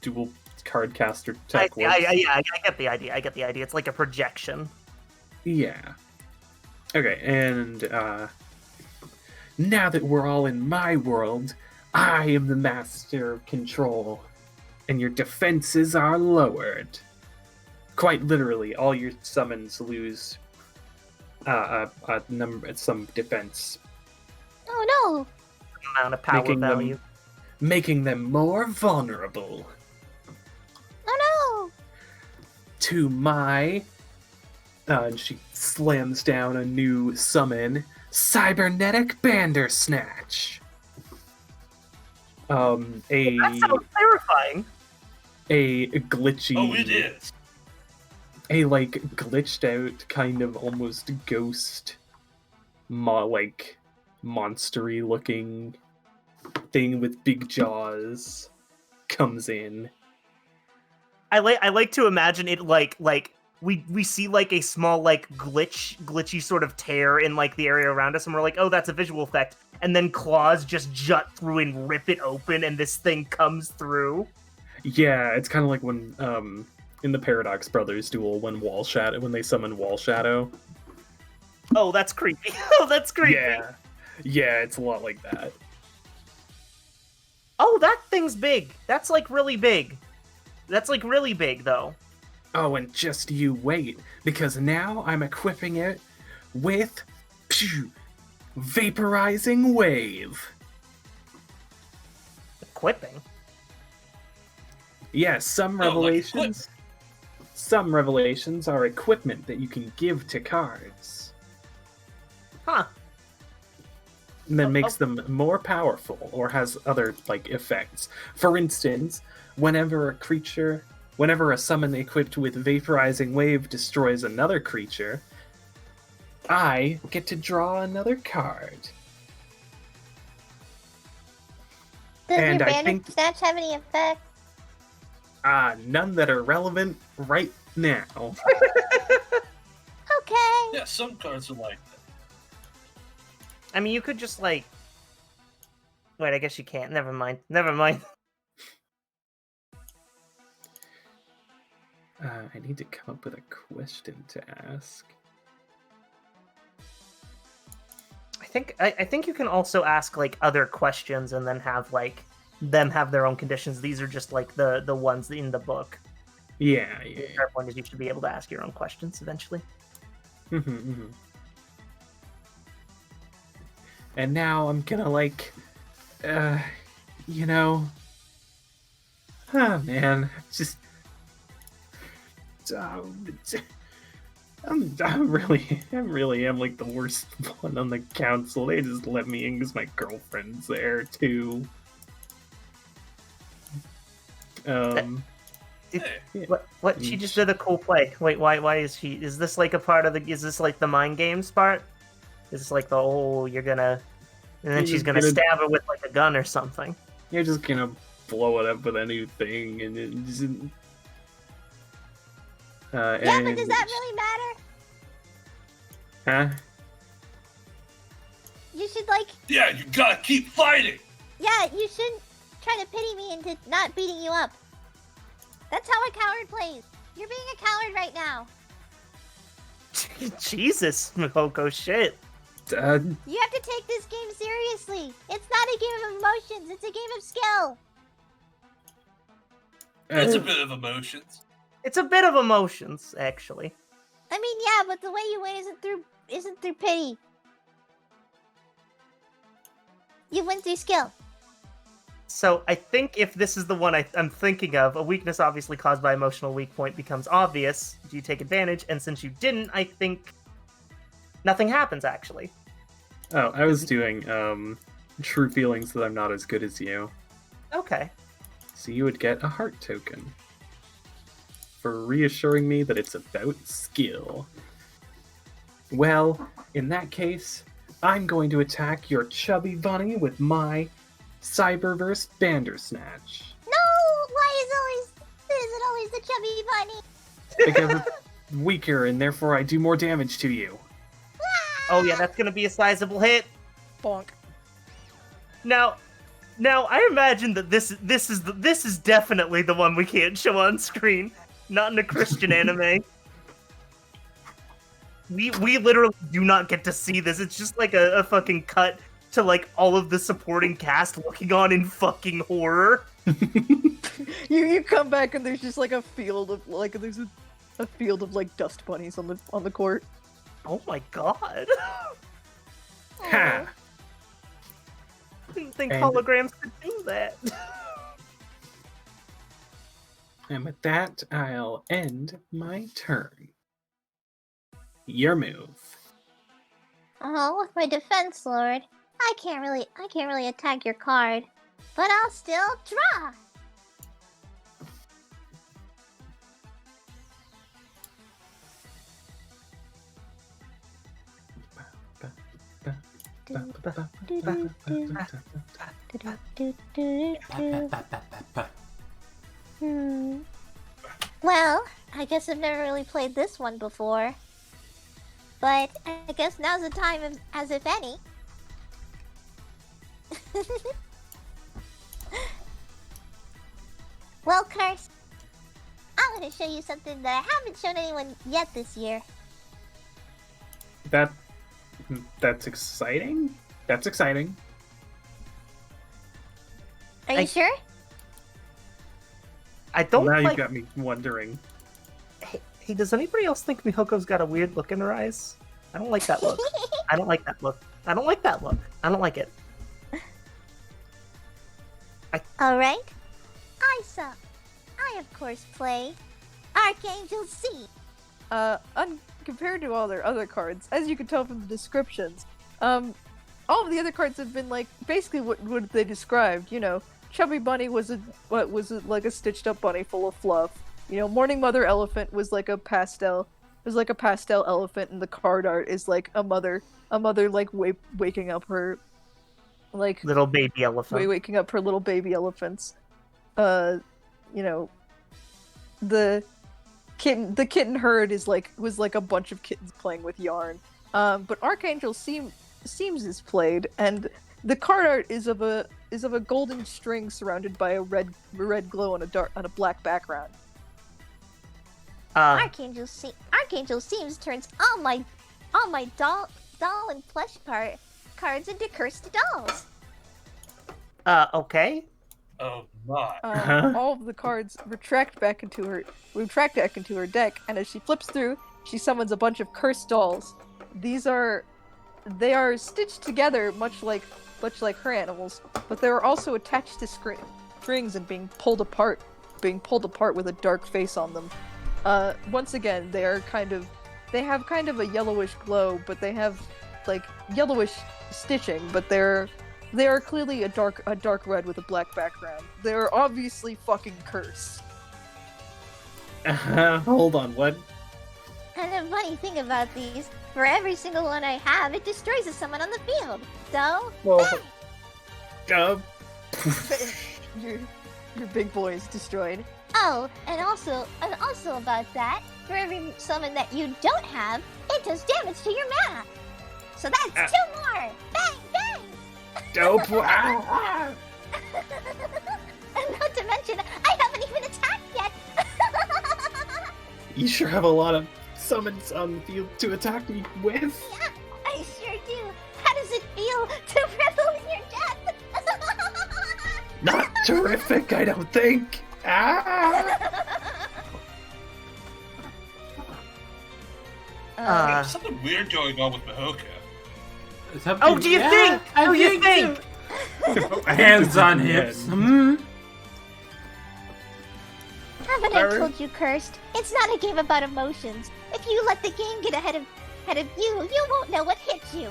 dual card caster tech works. I get the idea. I get the idea. It's like a projection. Yeah. Okay, and now that we're all in my world, I am the master of control, and your defenses are lowered. Quite literally, all your summons lose some defense, Oh Amount of power Making them- value. making them more vulnerable no! Oh to my. And she slams down a new summon, Cybernetic Bandersnatch. That sounds terrifying. A glitchy. Oh, it is. A like glitched out kind of almost ghost, like monstery looking thing with big jaws comes in. I like to imagine it like we see like a small like glitchy sort of tear in like the area around us, and we're like, oh, that's a visual effect, and then claws just jut through and rip it open, and this thing comes through. Yeah, it's kind of like when in the Paradox Brothers duel when they summon Wall Shadow. Oh, that's creepy. Oh, that's creepy. Yeah, it's a lot like that. Oh, that thing's big. That's like really big. That's like really big though. Oh, and just you wait, because now I'm equipping it with Vaporizing Wave. Equipping. Yeah, some Oh, like revelations. Some revelations are equipment that you can give to cards. Huh. And then makes them more powerful or has other like effects. For instance, whenever a summon equipped with Vaporizing Wave destroys another creature, I get to draw another card. Does And your I think- Bandersnatch have any effect? None that are relevant right now. Okay. Yeah, some cards are like that. I mean, you could just like. Wait, I guess you can't. Never mind. I need to come up with a question to ask. I think you can also ask like other questions and then have like them have their own conditions. These are just like the ones in the book. Yeah. The fair point is you should be able to ask your own questions eventually. And now I'm gonna like, man, just, I really am like the worst one on the council. They just let me in because my girlfriend's there too. What she just did a cool play. Wait, why is she? Is this like a part of the? Is this like the mind games part? Is this like the you're gonna, and then she's gonna stab her with like a gun or something? You're just gonna blow it up with anything, and it just. Yeah, but does that really matter? Huh? You should like. Yeah, you gotta keep fighting. Yeah, you shouldn't try to pity me into not beating you up. That's how a coward plays. You're being a coward right now. Jesus, Mihoko, shit. You have to take this game seriously. It's not a game of emotions. It's a game of skill. It's a bit of emotions. It's a bit of emotions, actually. I mean, yeah, but the way you win isn't through pity. You win through skill. So I think if this is the one I'm thinking of, a weakness obviously caused by emotional weak point becomes obvious. Do you take advantage? And since you didn't, I think nothing happens, actually. Oh, I was doing true feelings that I'm not as good as you. Okay. So you would get a heart token for reassuring me that it's about skill. Well, in that case, I'm going to attack your chubby bunny with my Cyberverse Bandersnatch. No! Why is it always the chubby bunny? Because it's weaker and therefore I do more damage to you. Oh yeah, that's gonna be a sizable hit. Bonk. Now I imagine that this is definitely the one we can't show on screen. Not in a Christian anime. We literally do not get to see this. It's just like a fucking cut to like all of the supporting cast looking on in fucking horror. You come back and there's just like a field of like a field of like dust bunnies on the court. Oh my god. Ha! I didn't think And- holograms could do that. And with that, I'll end my turn. Your move. Oh, with my defense lord, I can't really attack your card, but I'll still draw. Well, I guess I've never really played this one before. But I guess now's the time as if any. Well, Curse, I'm gonna show you something that I haven't shown anyone yet this year. That's exciting. That's exciting. Are you sure? I don't Now like... you got me wondering. Hey, does anybody else think Mihoko's got a weird look in her eyes? I don't like that look. I don't like that look. I don't like that look. I don't like it. Alright. I of course play Archangel C. Compared to all their other cards, as you can tell from the descriptions, all of the other cards have been like basically what they described. You know, Chubby Bunny was like a stitched up bunny full of fluff. You know, Morning Mother Elephant was like a pastel. It was like a pastel elephant, and the card art is like a mother like waking up her like Little baby elephant. waking up her little baby elephants. You know, the kitten herd was like a bunch of kittens playing with yarn. But Archangel seems is played, and the card art is of a golden string surrounded by a red glow on a black background. Archangel Seams turns all my doll and plush cards into cursed dolls. Okay. Oh my. All of the cards retract back into her deck, and as she flips through, she summons a bunch of cursed dolls. They are stitched together much like her animals, but they are also attached to strings and being pulled apart with a dark face on them. Once again, they have kind of a yellowish glow, but they have like yellowish stitching, but they are clearly a dark red with a black background. They're obviously fucking cursed. Hold on, what? And the funny thing about these, for every single one I have, it destroys someone on the field. So, Well, hey! Your big boy is destroyed. Oh, and also about that, for every summon that you don't have, it does damage to your mana. So that's 2 more. Bang, bang. dope. And not to mention, I haven't even attacked yet. You sure have a lot of summons on the field to attack me with. Yeah, I sure do. How does it feel to revel in your death? Not terrific, I don't think. There's something weird going on with Mihoka. Oh, do you think? I Do you think think? Hands on hips. Haven't I told you, Cursed? It's not a game about emotions. If you let the game get ahead of you, you won't know what hit you.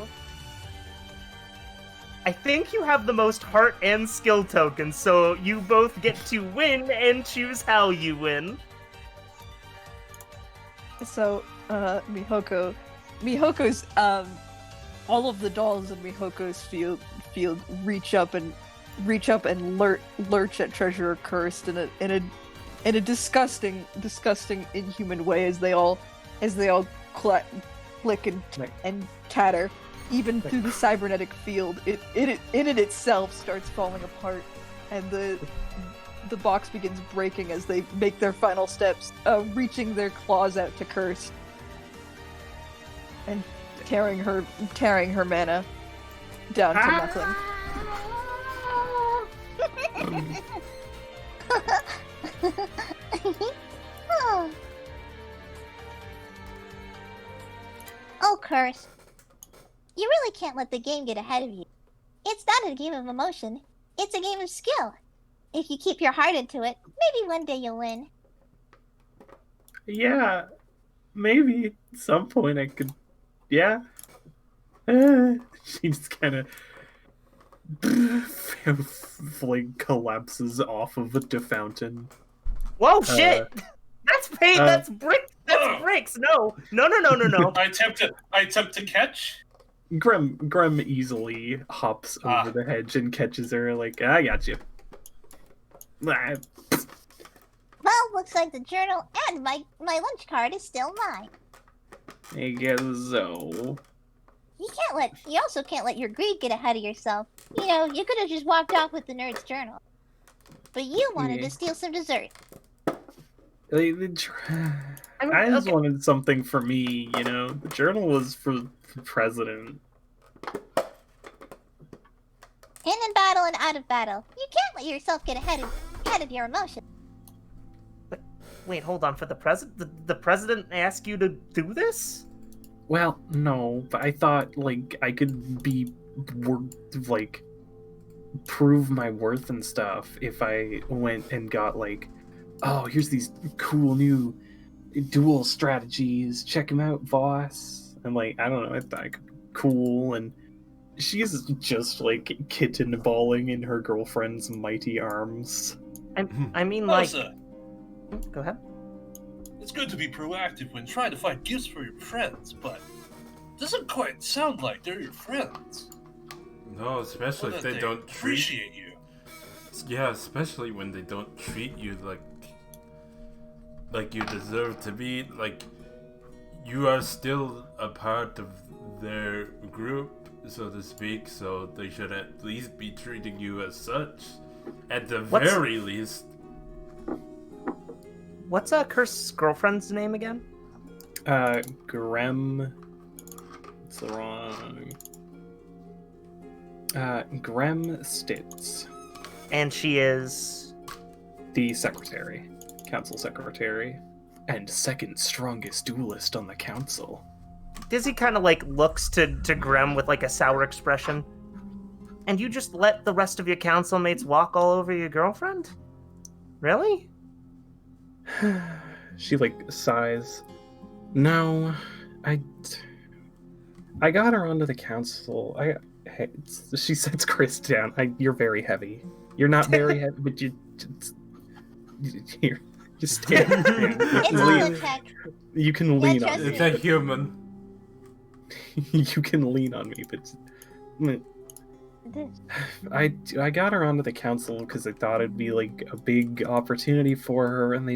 I think you have the most heart and skill tokens, so you both get to win and choose how you win. So, Mihoko's all of the dolls in Mihoko's field reach up and lurch at Treasurer Cursed in a disgusting inhuman way as they all click and tatter. Even through the cybernetic field, it itself starts falling apart, and the box begins breaking as they make their final steps, reaching their claws out to Cursed and tearing her mana down to nothing. Oh, Curse. You really can't let the game get ahead of you. It's not a game of emotion. It's a game of skill. If you keep your heart into it, maybe one day you'll win. Yeah, maybe at some point I could. Yeah, She just kind of like collapses off of the fountain. Whoa, shit! That's pain. uh, That's brick. That's bricks. No. I attempt to catch. Grem easily hops over the hedge and catches her. Like, I got you. Ah, Well, looks like the journal and my lunch card is still mine. I guess so. You also can't let your greed get ahead of yourself. You know, you could have just walked off with the nerd's journal. But you wanted to steal some dessert. I just okay. wanted something for me, you know. The journal was for the president. In battle and out of battle. You can't let yourself get ahead of your emotions. Wait, hold on. For the president, the president asked you to do this? Well, no, but I thought like I could like prove my worth and stuff if I went and got like, oh, here's these cool new duel strategies. Check them out, boss. And like, I don't know, I thought I could be cool. And she's just like kitten balling in her girlfriend's mighty arms. I mean, like. Elsa, Go ahead. it's good to be proactive when trying to find gifts for your friends, but it doesn't quite sound like they're your friends. No, especially Or if that they don't treat. appreciate you. Yeah, especially when they don't treat you like you deserve to be. Like, you are still a part of their group, so to speak. So they should at least be treating you as such, at the very least. What's Curse's girlfriend's name again? Grem. It's the wrong. Grem Stitz, And she is. the secretary, council secretary, and second strongest duelist on the council. Dizzy kind of like looks to Grem with like a sour expression. And you just let the rest of your council mates walk all over your girlfriend? Really? She like sighs. No, I got her onto the council. She sets Chris down. You're very heavy. You're not very heavy, but here, just stand. It's all a check. You can lean on trust me. It's a human. You can lean on me, but I got her onto the council because I thought it'd be like a big opportunity for her, and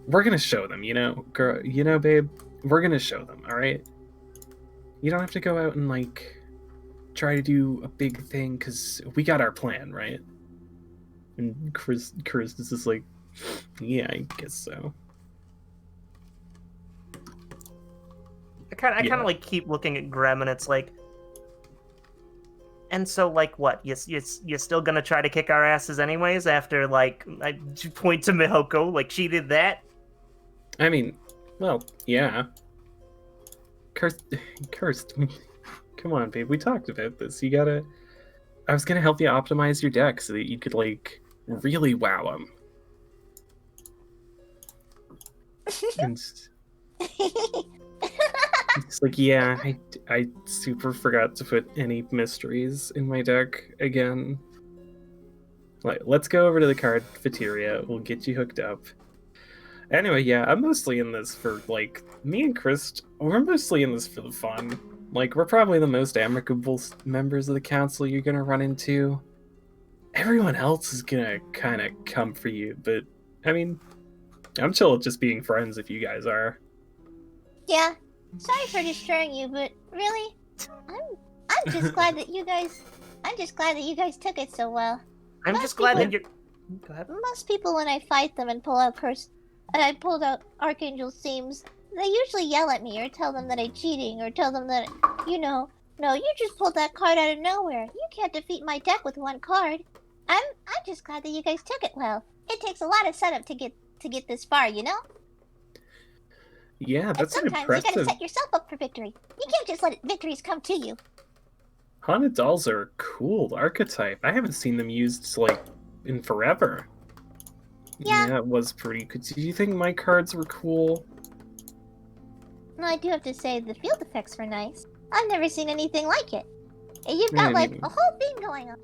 we're gonna show them, you know, girl, you know, babe, we're gonna show them, all right? You don't have to go out and like try to do a big thing because we got our plan, right? And Chris is just like, yeah, I guess so. I kind of like keep looking at Grem, and it's like, and so like what? You're still gonna try to kick our asses anyways after like I point to Mihoko, like she did that. I mean, well, yeah. Cursed. Come on, babe. We talked about this. I was gonna help you optimize your deck so that you could like really wow them. And it's like, yeah, I super forgot to put any mysteries in my deck again. Like, let's go over to the cafeteria. We'll get you hooked up. Anyway, yeah, I'm mostly in this for, like, me and Chris, we're mostly in this for the fun. Like, we're probably the most amicable members of the council you're gonna run into. Everyone else is gonna kind of come for you, but, I mean, I'm chill with just being friends if you guys are. Yeah. Sorry for destroying you, but really, I'm just glad that you guys took it so well. I'm just glad that you're. Go ahead. Most people, when I fight them and pull out Archangel's themes, they usually yell at me or tell them that I'm cheating or tell them that, no, you just pulled that card out of nowhere. You can't defeat my deck with one card. I'm just glad that you guys took it well. It takes a lot of setup to get this far, you know? Yeah, that's and sometimes impressive. you gotta set yourself up for victory. You can't just let victories come to you. Haunted dolls are a cool archetype. I haven't seen them used like in forever. Yeah. It was pretty good. Do you think my cards were cool? No, I do have to say the field effects were nice. I've never seen anything like it. And you've got like a whole thing going on.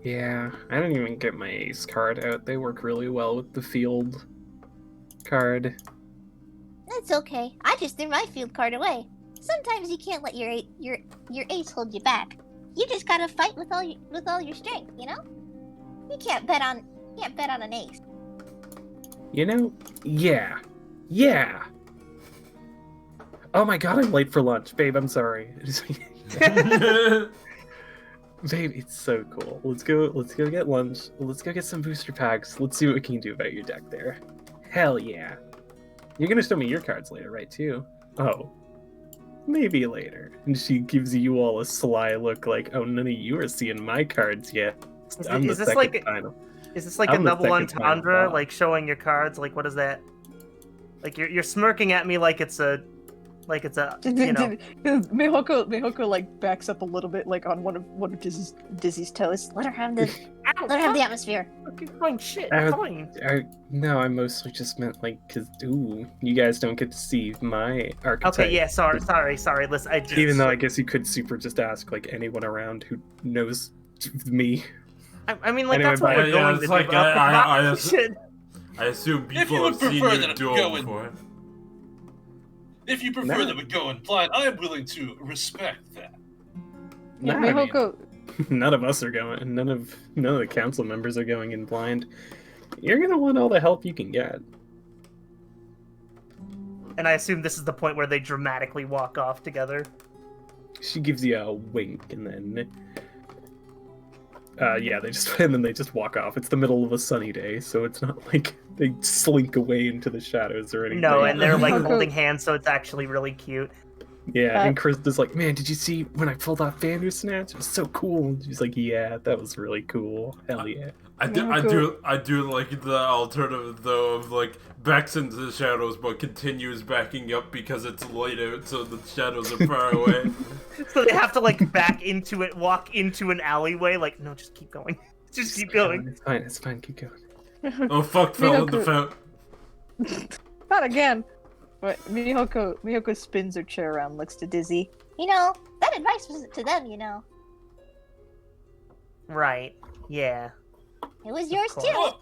Yeah, I didn't even get my ace card out. They work really well with the field card. That's okay. I just threw my field card away. Sometimes you can't let your ace hold you back. You just gotta fight with all your strength, you know? You can't bet on an ace. You know? Yeah. Yeah! Oh my god, I'm late for lunch. Babe, I'm sorry. Babe, it's so cool. Let's go get lunch. Let's go get some booster packs. Let's see what we can do about your deck there. Hell yeah. You're gonna show me your cards later, right, too? Oh. Maybe later. And she gives you all a sly look like, oh, none of you are seeing my cards yet. I'm the second final. Is this like I'm a the double second entendre, final boss. like showing your cards? Like, what is that? Like, you're smirking at me like it's a, you know. Mihoko like backs up a little bit, like on one of Dizzy's toes. Let her have the atmosphere. Okay, fine, shit, Uh, fine. No, I mostly just meant like, cause you guys don't get to see my archetype. Okay, yeah, sorry. Listen, I just... Even though I guess you could super just ask like anyone around who knows me. I mean, like, Anyway, that's what but- we're going to it's do. like, Shit. I assume If you people would have seen prefer you that it duel go in- before. If you prefer that we go in blind, I am willing to respect that. Yeah, Nah, I mean, Mihoko. none of us are going. None of the council members are going in blind. You're gonna want all the help you can get. And I assume this is the point where they dramatically walk off together. She gives you a wink and then. Yeah, they just walk off. It's the middle of a sunny day, so it's not like they slink away into the shadows or anything. No, and they're like Mihoko- holding hands, so it's actually really cute. Yeah, Uh, and Chris is like, man, did you see when I pulled off Bandersnatch? It was so cool. And she's like, yeah, that was really cool. Hell yeah. I do like the alternative though of like backs into the shadows but continues backing up because it's light out, so the shadows are far away. So they have to like back into it, walk into an alleyway. Like, no, just keep going. Just keep going. It's fine, keep going. Oh fuck! Fell in the fountain. Not again. But Mihoko spins her chair around, looks to Dizzy. You know, that advice was to them, you know. Right. Yeah. It was yours course. too. Oh,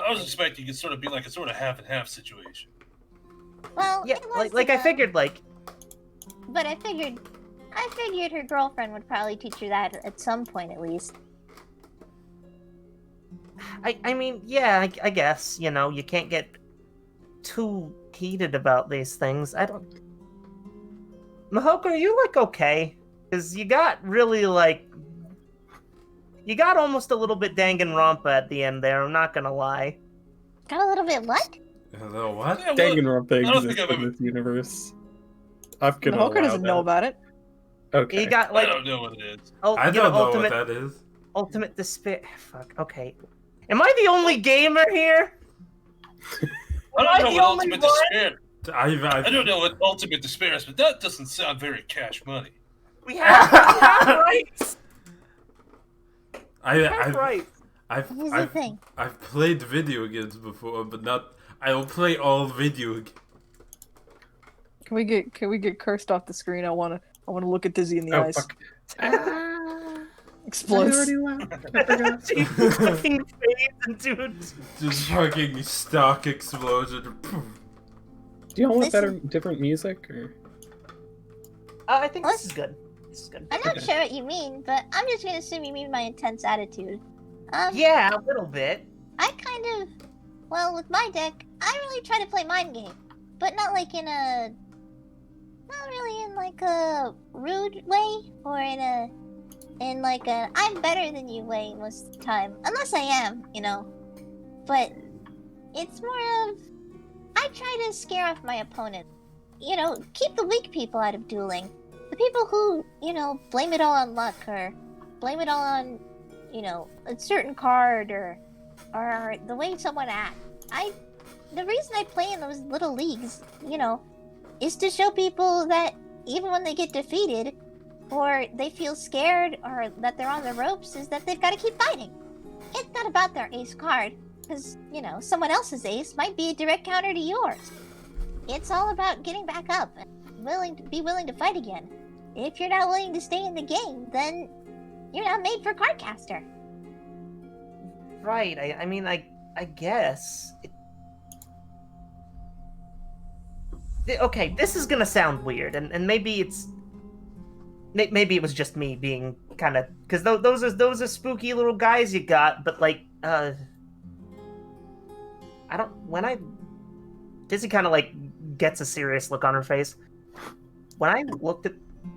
I was expecting it to sort of be like a sort of half and half situation. Well, Yeah. it was Like to I them, figured. Like, But I figured her girlfriend would probably teach her that at some point at least. I mean, yeah. I guess you know you can't get too heated about these things. I don't. Mahoko, are you like okay? Because you got really like. You got almost a little bit Danganronpa at the end there. I'm not gonna lie. Got a little bit what? Hello, what? Yeah, well, Danganronpa I don't think exists I've in ever- this universe. I'm gonna Mihoko allow doesn't know that. about it. Okay. You got I like don't know what it is. I you don't know ultimate what that is. ultimate despair. Fuck. Okay. Am I the only gamer here? I Am I don't know the what only ultimate one? despair. I don't know what ultimate despair is, but that doesn't sound very cash money. We have rights. We have I've rights. Here's the thing. I've played video games before, but not. I will play all video. Can we get cursed off the screen? I wanna look at Dizzy in the Oh eyes. fuck. I Explodes. already left. I forgot. She fucking fades into. Just fucking stock explosion. Do y'all want Listen. different music or? I think this is good. This is good. I'm not Okay. sure what you mean, but I'm just gonna assume you mean my intense attitude. Yeah, a little bit. I kind of, well, with my deck, I really try to play mind game, but not like in a, not really in like a rude way or in like a I'm better than you way most of the time, unless I am, you know. But it's more of I try to scare off my opponent. You know, keep the weak people out of dueling. The people who, you know, blame it all on luck or blame it all on, you know, a certain card or the way someone acts. The reason I play in those little leagues, you know, is to show people that even when they get defeated or they feel scared or that they're on the ropes, is that they've got to keep fighting. It's not about their ace card, because, you know, someone else's ace might be a direct counter to yours. It's all about getting back up and willing to fight again. If you're not willing to stay in the game, then you're not made for cardcaster. Right. I mean, I guess. Okay, this is gonna sound weird, and maybe maybe it was just me being kind of, because those are spooky little guys you got, but like I don't when I Dizzy kind of like gets a serious look on her face. When I looked at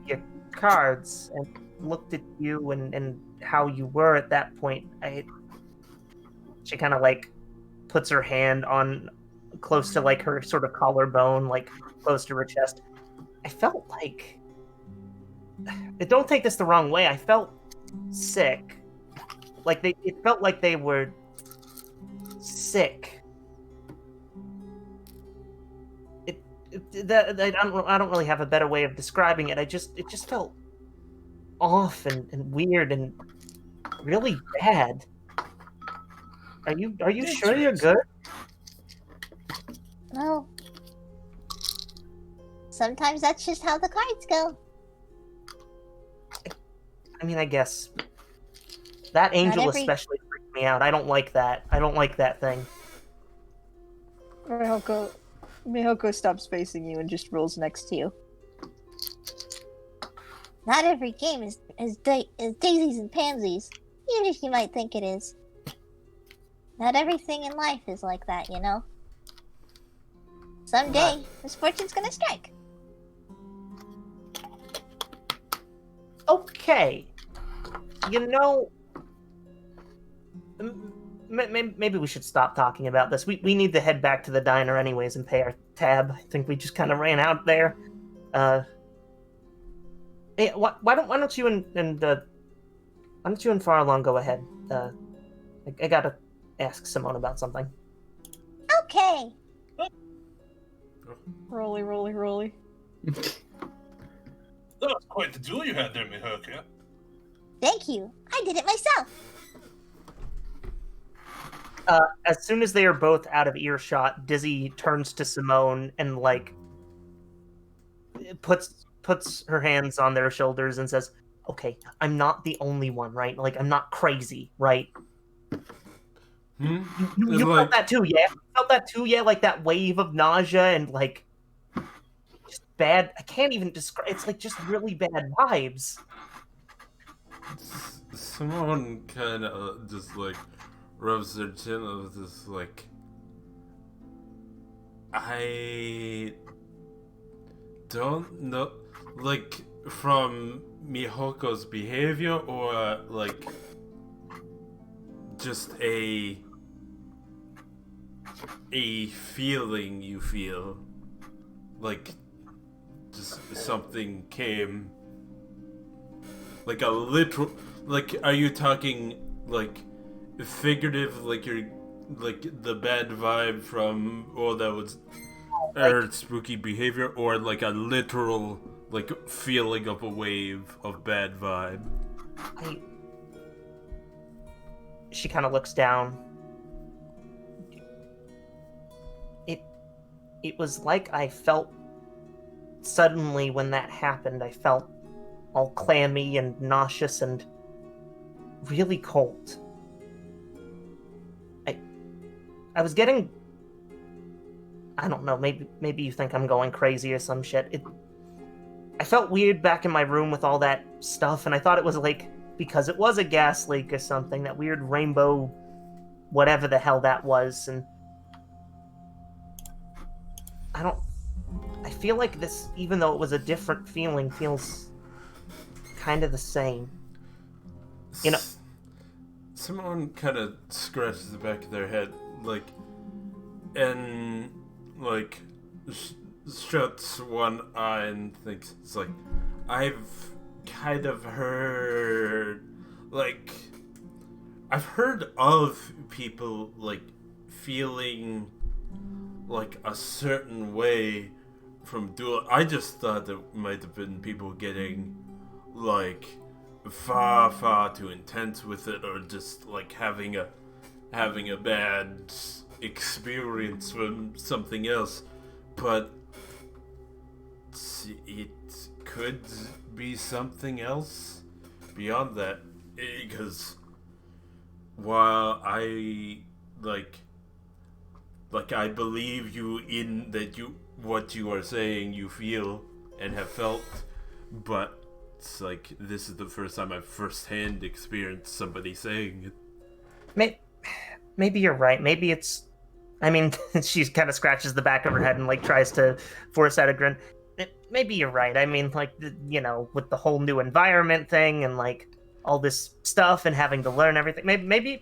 your cards and looked at you and how you were at that point, she kind of like puts her hand on close to like her sort of collarbone, like close to her chest. I felt like, don't take this the wrong way, I felt sick. Like it felt like they were sick. I don't really have a better way of describing it. It just felt off and weird and really bad. Are you sure you're good? Well, sometimes that's just how the cards go. I mean, I guess that angel every- especially freaked me out. I don't like that. I don't like that thing. Mihoko stops facing you and just rolls next to you. Not every game is daisies and pansies, even if you might think it is. Not everything in life is like that, you know? Someday, misfortune's gonna strike. Okay. You know, maybe we should stop talking about this. We need to head back to the diner anyways and pay our tab. I think we just kind of ran out there. Hey, why don't you and Farlong go ahead? I gotta ask Simone about something. Okay. Rolly. That was quite the duel you had there, Mihoko. Thank you. I did it myself. As soon as they are both out of earshot, Dizzy turns to Simone and like puts her hands on their shoulders and says, "Okay, I'm not the only one, right? Like I'm not crazy, right? You felt that too, yeah? You felt that too, yeah? Like that wave of nausea and like just bad. I can't even describe. It's like just really bad vibes." Someone kind of just like rubs their chin of this like, I don't know, like from Mihoko's behavior or like just a feeling you feel, like just something came, like a literal, like are you talking like figurative, like you're like the bad vibe from all that was spooky behavior, or like a literal like feeling of a wave of bad vibe? She kind of looks down. It was like I felt suddenly when that happened, I felt all clammy and nauseous and really cold. I was getting, I don't know, maybe you think I'm going crazy or some shit. I felt weird back in my room with all that stuff, and I thought it was like, because it was a gas leak or something, that weird rainbow, whatever the hell that was, and I feel like this, even though it was a different feeling, feels kind of the same. You know, someone kind of scratches the back of their head, like, and like shuts one eye and thinks, it's like, I've kind of heard, like, I've heard of people like feeling like a certain way from duel. I just thought it might have been people getting like far too intense with it, or just like having a bad experience from something else. But it could be something else beyond that. Because while I I believe you in that what you are saying you feel and have felt, but it's like this is the first time I've firsthand experienced somebody saying it. Maybe you're right. Maybe it's. I mean, she kind of scratches the back of her head and like tries to force out a grin. Maybe you're right. I mean, like with the whole new environment thing and like all this stuff and having to learn everything. Maybe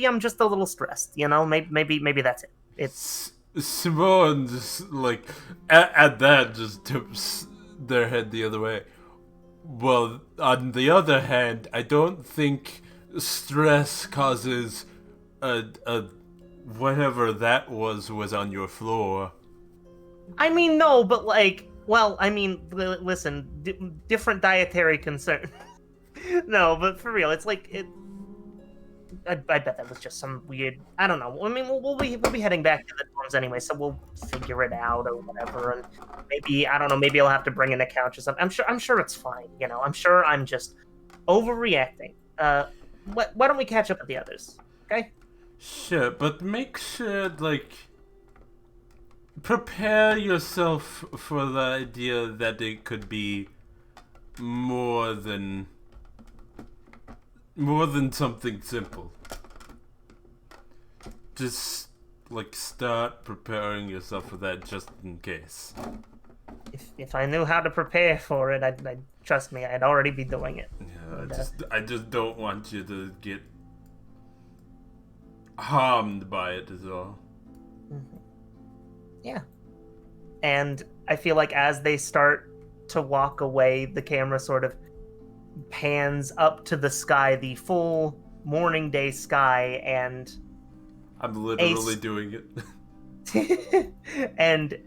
I'm just a little stressed. Maybe that's it. It's Simone just like at that just tips their head the other way. Well, on the other hand, I don't think stress causes a whatever that was on your floor. I mean, no, but like, well, I mean, listen, different dietary concern. No, but for real, it's like it. I bet that was just some weird. I don't know. I mean, we'll be heading back to the dorms anyway, so we'll figure it out or whatever. And maybe I don't know. Maybe I'll have to bring in a couch or something. I'm sure it's fine. I'm sure I'm just overreacting. Why don't we catch up with the others? Okay. Sure, but make sure prepare yourself for the idea that it could be more than something simple. Just start preparing yourself for that just in case. If I knew how to prepare for it, I'd trust me, I'd already be doing it. Yeah, I just don't want you to get harmed by it is all. Mm-hmm. Yeah. And I feel like as they start to walk away, the camera sort of pans up to the sky, the full morning day sky, and I'm literally doing it. and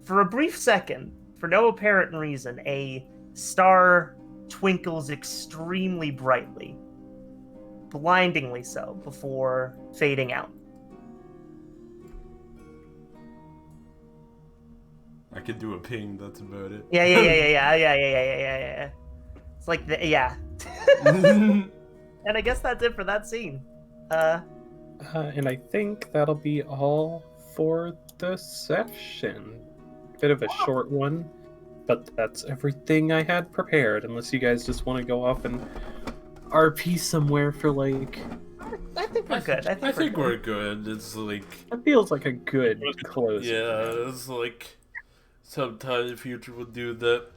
for a brief second, for no apparent reason, a star twinkles extremely brightly, blindingly so, before fading out. I can do a ping, that's about it. Yeah. It's like yeah. And I guess that's it for that scene. And I think that'll be all for the session. Bit of a short one, but that's everything I had prepared, unless you guys just want to go off and RP somewhere for I think we're good. I think we're good. It's like it feels like a good close. Yeah, it's like sometime in the future we'll do that.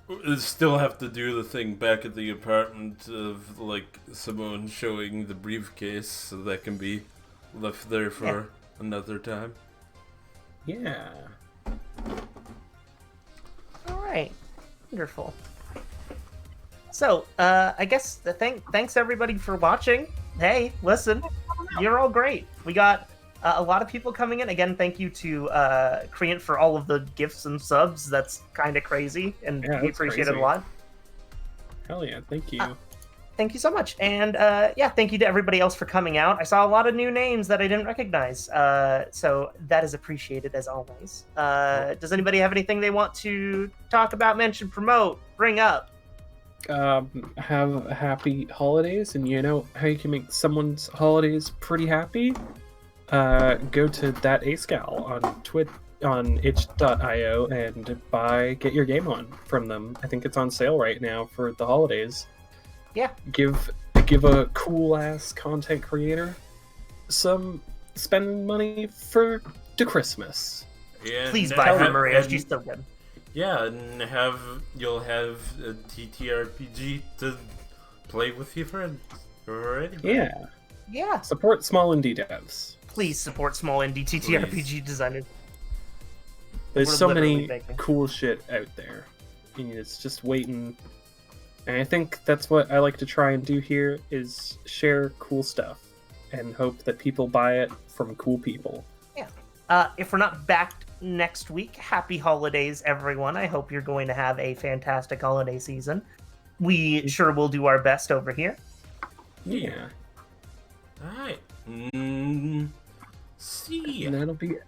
We'll still have to do the thing back at the apartment of Simone showing the briefcase, so that can be left there for another time. Yeah. All right. Wonderful. So, I guess thanks everybody for watching. Hey, listen, you're all great. We got a lot of people coming in. Again, thank you to Creant for all of the gifts and subs. That's kind of crazy, and we appreciate it a lot. Hell yeah, thank you. Thank you so much. And thank you to everybody else for coming out. I saw a lot of new names that I didn't recognize. So that is appreciated as always. Does anybody have anything they want to talk about, mention, promote, bring up? Have happy holidays, and you know how you can make someone's holidays pretty happy? Go to that ASCAL on itch.io and get your game on from them. I think it's on sale right now for the holidays. Yeah. Give a cool ass content creator some spending money for the Christmas. Yeah, please buy her, Maria. She's so good. Yeah, and you'll have a TTRPG to play with your friends or anybody. Yeah. Yeah. Support small indie devs. Please support small indie TTRPG designers. There's so many cool shit out there. And it's just waiting. And I think that's what I like to try and do here is share cool stuff and hope that people buy it from cool people. Yeah. If we're not back next week, happy holidays, everyone. I hope you're going to have a fantastic holiday season. We sure will do our best over here. Yeah. All right. See ya. And that'll be it.